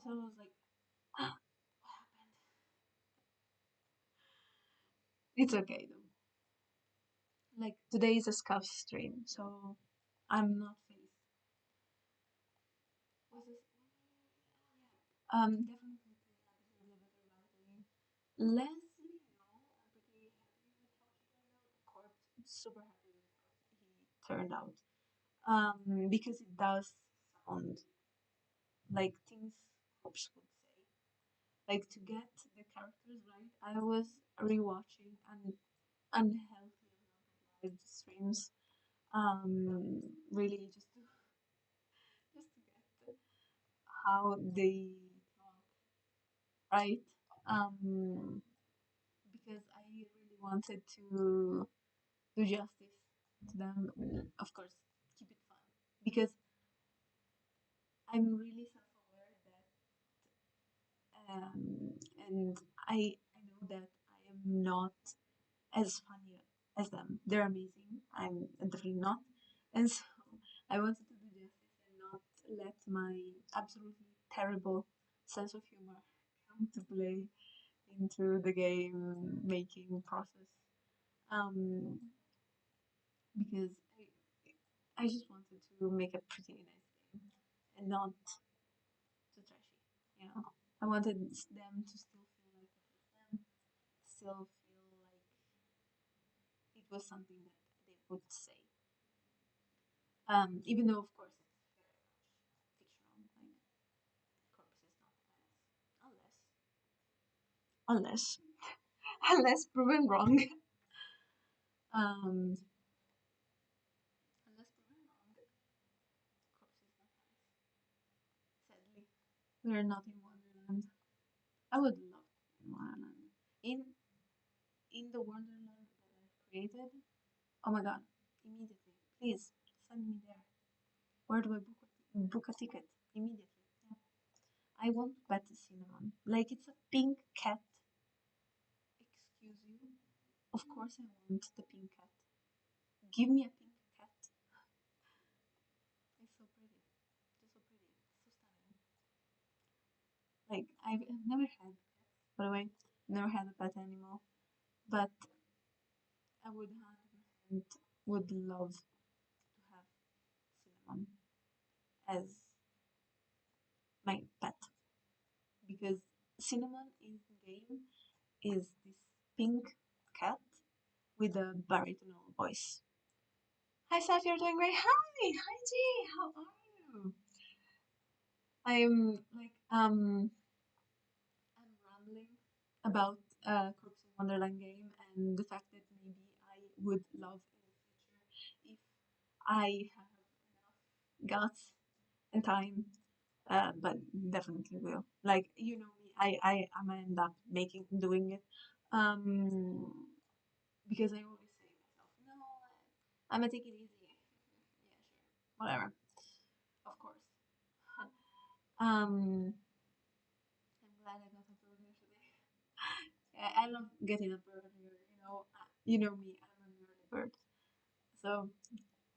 so I was like, ah, what happened? It's okay though. Like today is a scuff stream, so I'm not faced. Was this? Definitely play a better writing. Leslie, no, I'm pretty happy with how she turned out. Corpse, super happy with how he turned out. Because it does sound like things Corpse would say. Like to get the characters right, I was rewatching unhealthy live streams. Really just to get how they talk, right? Um, because I really wanted to do justice to them. Of course, keep it fun because I'm really self-aware that, um, and I know that I am not as funny as them. They're amazing. I'm definitely not, and so I wanted to do justice and not let my absolutely terrible sense of humor come to play into the game making process. Um, because I just wanted to make a pretty nice game and not too trashy. You know, I wanted them to still feel like it was them, still feel like it was something that they would say. Even though of course it's very much fictional, like corpse is not nice, unless unless proven wrong. um, unless proven wrong, corpse is not nice. Sadly, we're not in Wonderland. I would love to be in Wonderland. In in the Wonderland that I've created, oh my god, immediately, please send me there. Where do I book a ticket? Immediately. Yeah. I want pet cinnamon. Like it's a pink cat. Excuse you. Of course I want the pink cat. Give me a pink cat. It's so pretty. Just so pretty. So stunning. Like I've never had pets, by the way. Never had a pet animal. But I would 100% would love to have cinnamon as my pet because cinnamon in the game is this pink cat with a baritonal voice. Hi, Saf, you're doing great. Hi, G, how are you? I'm like I'm rambling about Corpse of Wonderland game and the fact that maybe I would love in the future if I have enough guts and time. But definitely will. Like you know me, I might end up doing it. Um, because I always say to myself, no, I'm gonna take it easy. Yeah, sure, whatever. Of course. I'm glad I got a burger today. Yeah, I love getting a burger. You know me, I'm an early bird. So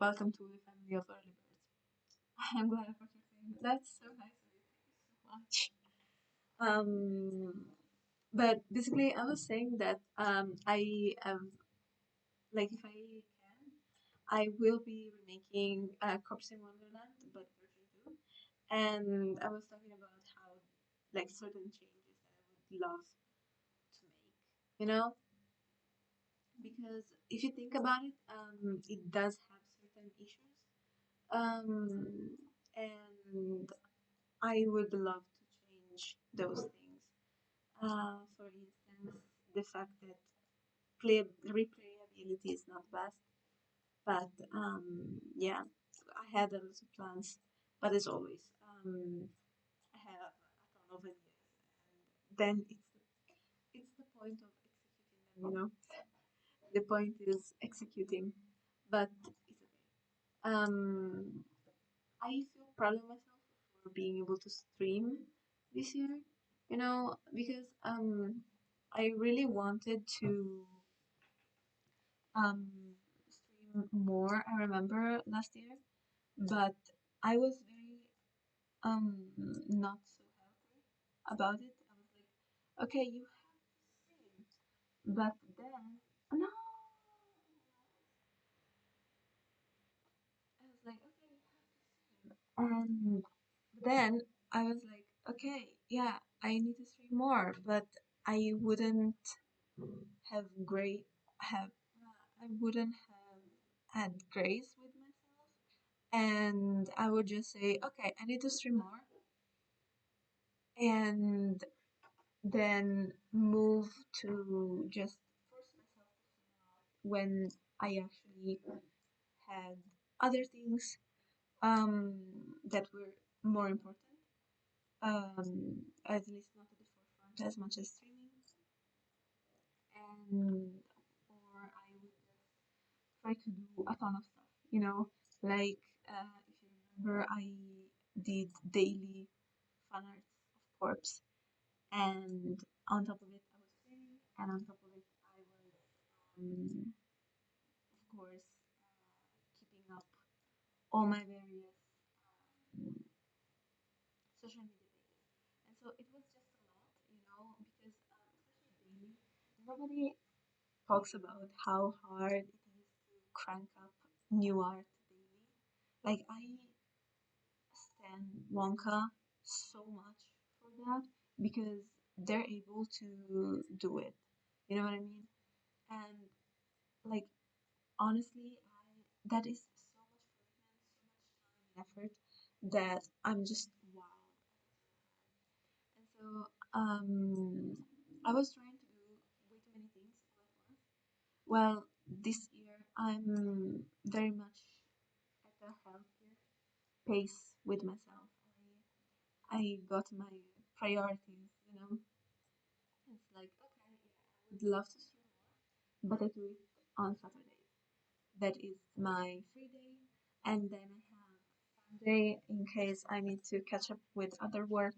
welcome to the family of early birds. I'm glad I got your thing. That's so nice of you. Thank you so much. But basically, I was saying that I like if I can, I will be remaking Corpse in Wonderland, but version two. And I was talking about how like certain changes that I would love to make. You know, because if you think about it, it does have certain issues. Um, and I would love to change those things. For instance, the fact that replayability is not best, but yeah, I had a lot of plans, but as always, I have a ton of ideas, and then it's the point of executing them. The point is executing, but it's okay. I feel proud of myself for being able to stream this year, because I really wanted to um stream more. I remember last year, but I was very not so happy about it. I was like, okay, you have to stream, but then no, I was like, okay, and then I was like, okay, yeah, I need to stream more, but I wouldn't have great have I wouldn't have had grace with myself, and I would just say, okay, I need to stream more, and then move to just force myself when I actually had other things that were more important, at least not at the forefront as much as streaming, and or I would try to do a ton of stuff, like if you remember, I did daily fan arts of corpse, and on top of it, I was training, and on top of it, I was, of course, keeping up all my various social media pages. And so it was just a lot, because especially daily, nobody talks about how hard it is to crank up new art daily. Like I stand Wonka so much for that because they're able to do it. You know what I mean? And like honestly, I that is so much commitment, so much time and effort that I'm just wow. And so I was trying to do way too many things all at once. Well, this year I'm very much at a healthier pace with myself. I got my priorities, It's like, okay, yeah, I would love to stream more, but I do it on Saturdays. That is my free day, and then I have Sunday in case I need to catch up with other work,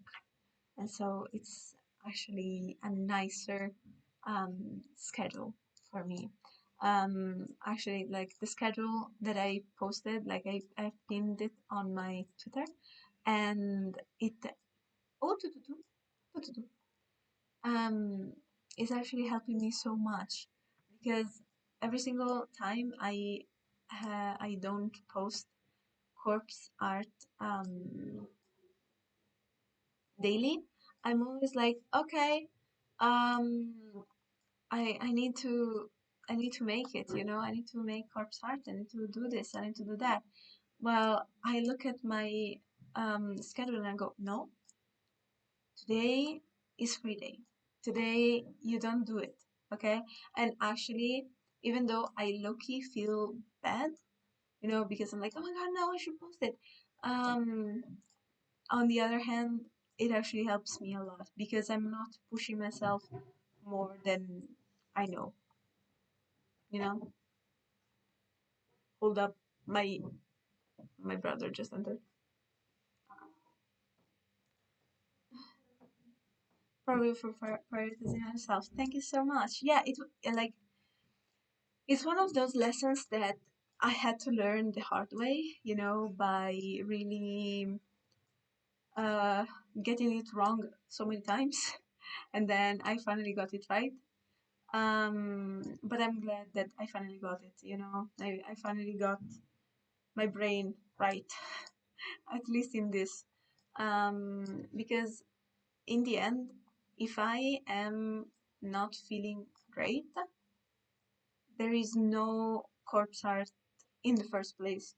and so it's actually a nicer schedule for me. Actually, like the schedule that I posted, like I pinned it on my Twitter, and it oh to um is actually helping me so much because every single time I don't post corpse art daily, I'm always like, okay, um I need to make it, I need to make corpse art, I need to do this, I need to do that. Well, I look at my schedule and I go, no, today is free day. Today you don't do it, okay? And actually, even though I low-key feel bad, because I'm like, oh my god, no, I should post it. Um, on the other hand, it actually helps me a lot because I'm not pushing myself more than I know, you know? Hold up, my brother just entered. Probably for prioritizing myself. Thank you so much. Yeah, like it's one of those lessons that I had to learn the hard way, by really uh, getting it wrong so many times, and then I finally got it right. But I'm glad that I finally got it. I finally got my brain right, at least in this, because in the end, if I am not feeling great, there is no corpse art in the first place,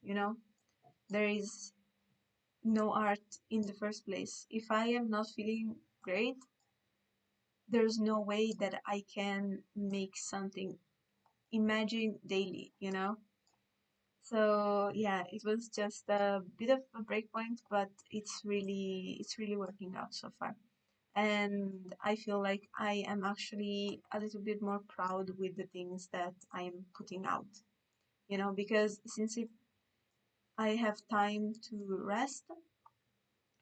there is no art in the first place. If I am not feeling great, there's no way that I can make something. Imagine daily, So yeah, it was just a bit of a breakpoint, but it's really working out so far. And I feel like I am actually a little bit more proud with the things that I am putting out, because since I have time to rest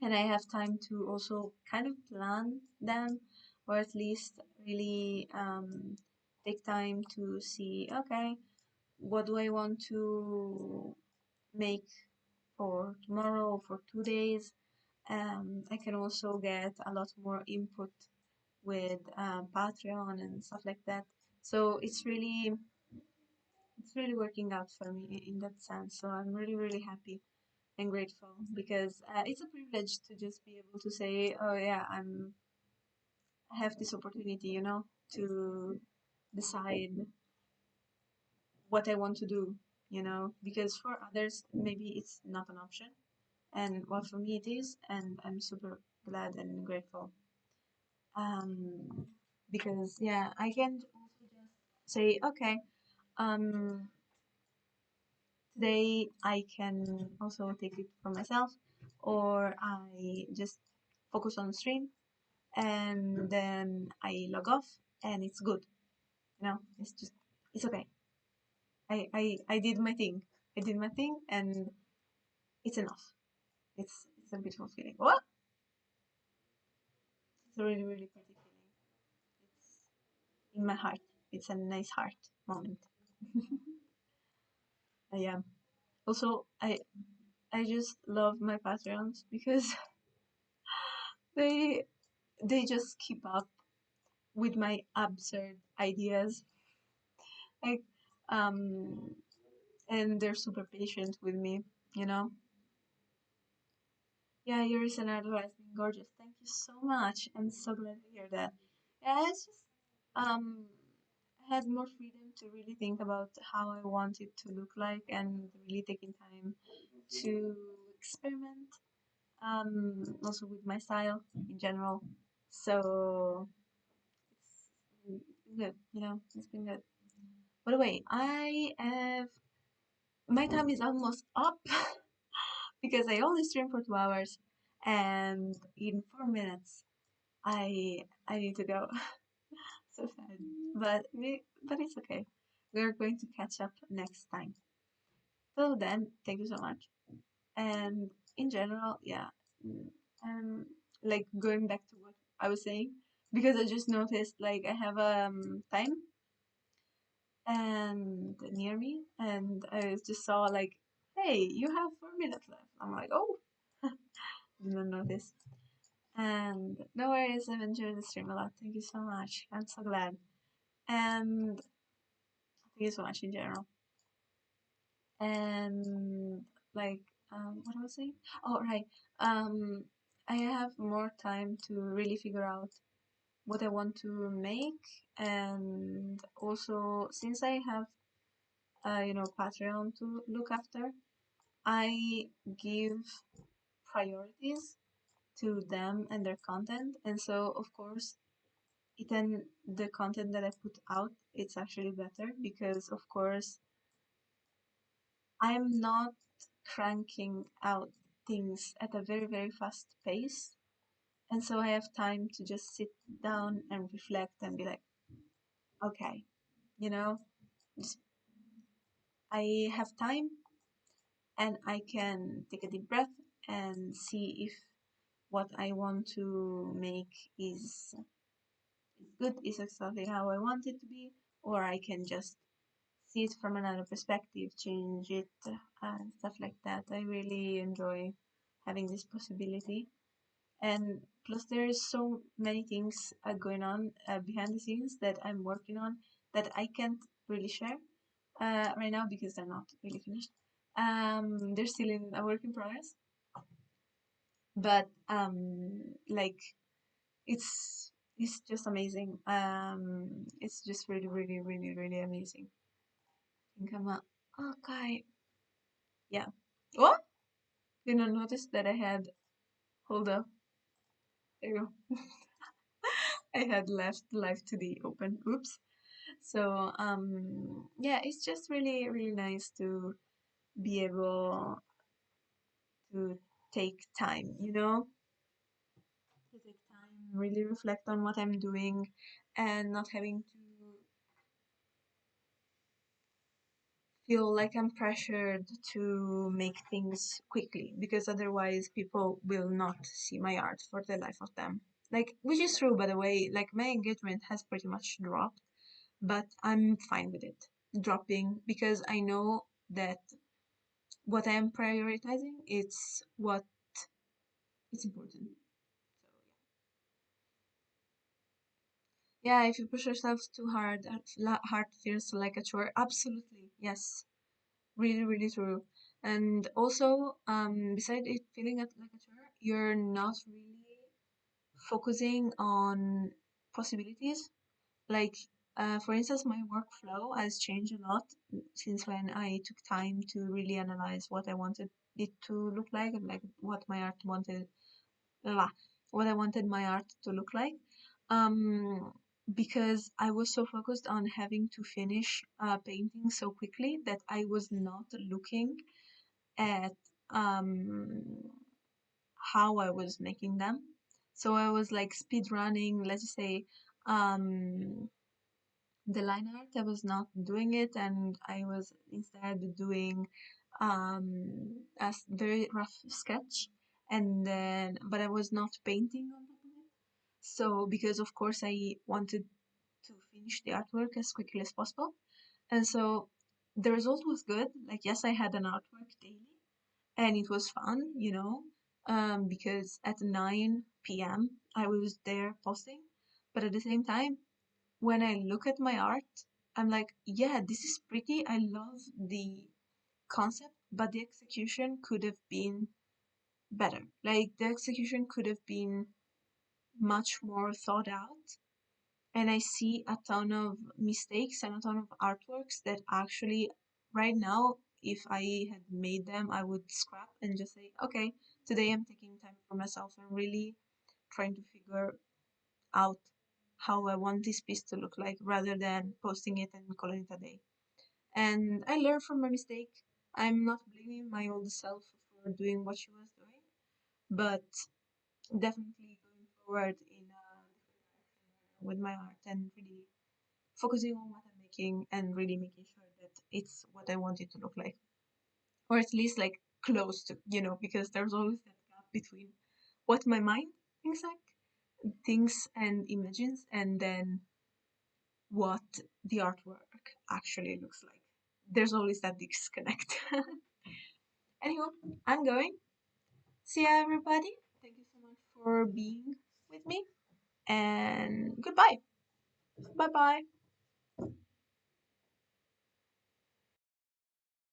and I have time to also kind of plan them, or at least really take time to see, okay, what do I want to make for tomorrow, for 2 days. I can also get a lot more input with Patreon and stuff like that. So it's really working out for me in that sense. So I'm really, really happy and grateful because it's a privilege to just be able to say, oh yeah, I have this opportunity, to decide what I want to do, because for others maybe it's not an option, and well, for me it is, and I'm super glad and grateful. Um, because yeah, I can also just say, okay, Um, Today I can also take it for myself, or I just focus on the stream and then I log off and it's good. It's just it's okay. I did my thing. I did my thing and it's enough. It's a beautiful feeling. What? It's a really, really pretty feeling. It's in my heart. It's a nice heart moment. Yeah. Also, I just love my Patreons because they they just keep up with my absurd ideas. Like um and they're super patient with me, you know. Yeah, your scenario has been gorgeous. Thank you so much. I'm so glad to hear that. Yeah, it's just um I had more freedom to really think about how I want it to look like and really taking time to experiment also with my style in general. So it's been good, it's been good. By the way, I have my time is almost up because I only stream for 2 hours and in 4 minutes I need to go. So sad. But it's okay. We're going to catch up next time. So then, thank you so much. And in general, yeah, mm, um, like going back to what I was saying, because I just noticed like I have time and near me, and I just saw like, hey, you have 4 minutes left. I'm like, oh, didn't notice. And no worries, I've enjoyed the stream a lot. Thank you so much. I'm so glad. And thank you so much in general. And like, what was I saying? Oh, right. Um, I have more time to really figure out what I want to make, and also since I have, Patreon to look after, I give priorities to them and their content, and so of course, then the content that I put out, it's actually better because of course I'm not cranking out things at a very, very fast pace. And so I have time to just sit down and reflect and be like, okay, you know, just, I have time and I can take a deep breath and see if what I want to make is good, is exactly how I want it to be, or I can just see it from another perspective, change it, and stuff like that. I really enjoy having this possibility. And plus, there is so many things going on behind the scenes that I'm working on that I can't really share right now because they're not really finished. They're still in a work in progress, but like it's just amazing. It's just really, really, really, really amazing. I think I'm a okay. Yeah. What? Did not notice that I had. Hold up. There you go. I had left live to the open. Oops. So yeah, it's just really, really nice to be able to take time, to take time, really reflect on what I'm doing and not having to feel like I'm pressured to make things quickly because otherwise people will not see my art for the life of them. Like, which is true, by the way, like my engagement has pretty much dropped, but I'm fine with it dropping because I know that what I am prioritizing it's what it's important. So yeah, if you push yourself too hard, heart feels like a chore. Absolutely, yes, really, really true. And also, beside it feeling like a chore, you're not really focusing on possibilities. Like, for instance, my workflow has changed a lot since when I took time to really analyze what I wanted it to look like and like blah, what I wanted my art to look like. Um, because I was so focused on having to finish painting so quickly that I was not looking at um, how I was making them. So I was like speed running, let's just say, um, the line art. I was not doing it, and I was instead doing a very rough sketch, and then but I was not painting on top of it. So because of course I wanted to finish the artwork as quickly as possible, and so the result was good. Like yes, I had an artwork daily, and it was fun, because at 9 p.m. I was there posting, but at the same time, when I look at my art, I'm like, yeah, this is pretty. I love the concept, but the execution could have been better. Like, the execution could have been much more thought out. And I see a ton of mistakes and a ton of artworks that actually, right now, if I had made them, I would scrap and just say, okay, today I'm taking time for myself and really trying to figure out how I want this piece to look like rather than posting it and calling it a day. And I learned from my mistake. I'm not blaming my old self for doing what she was doing, but definitely going forward in a different direction with my art and really focusing on what I'm making and really making sure that it's what I want it to look like. Or at least like close to, because there's always that gap between what my mind thinks and imagines and then what the artwork actually looks like. There's always that disconnect. Anyhow, I'm going. See ya, everybody. Thank you so much for being with me, and goodbye. Bye bye.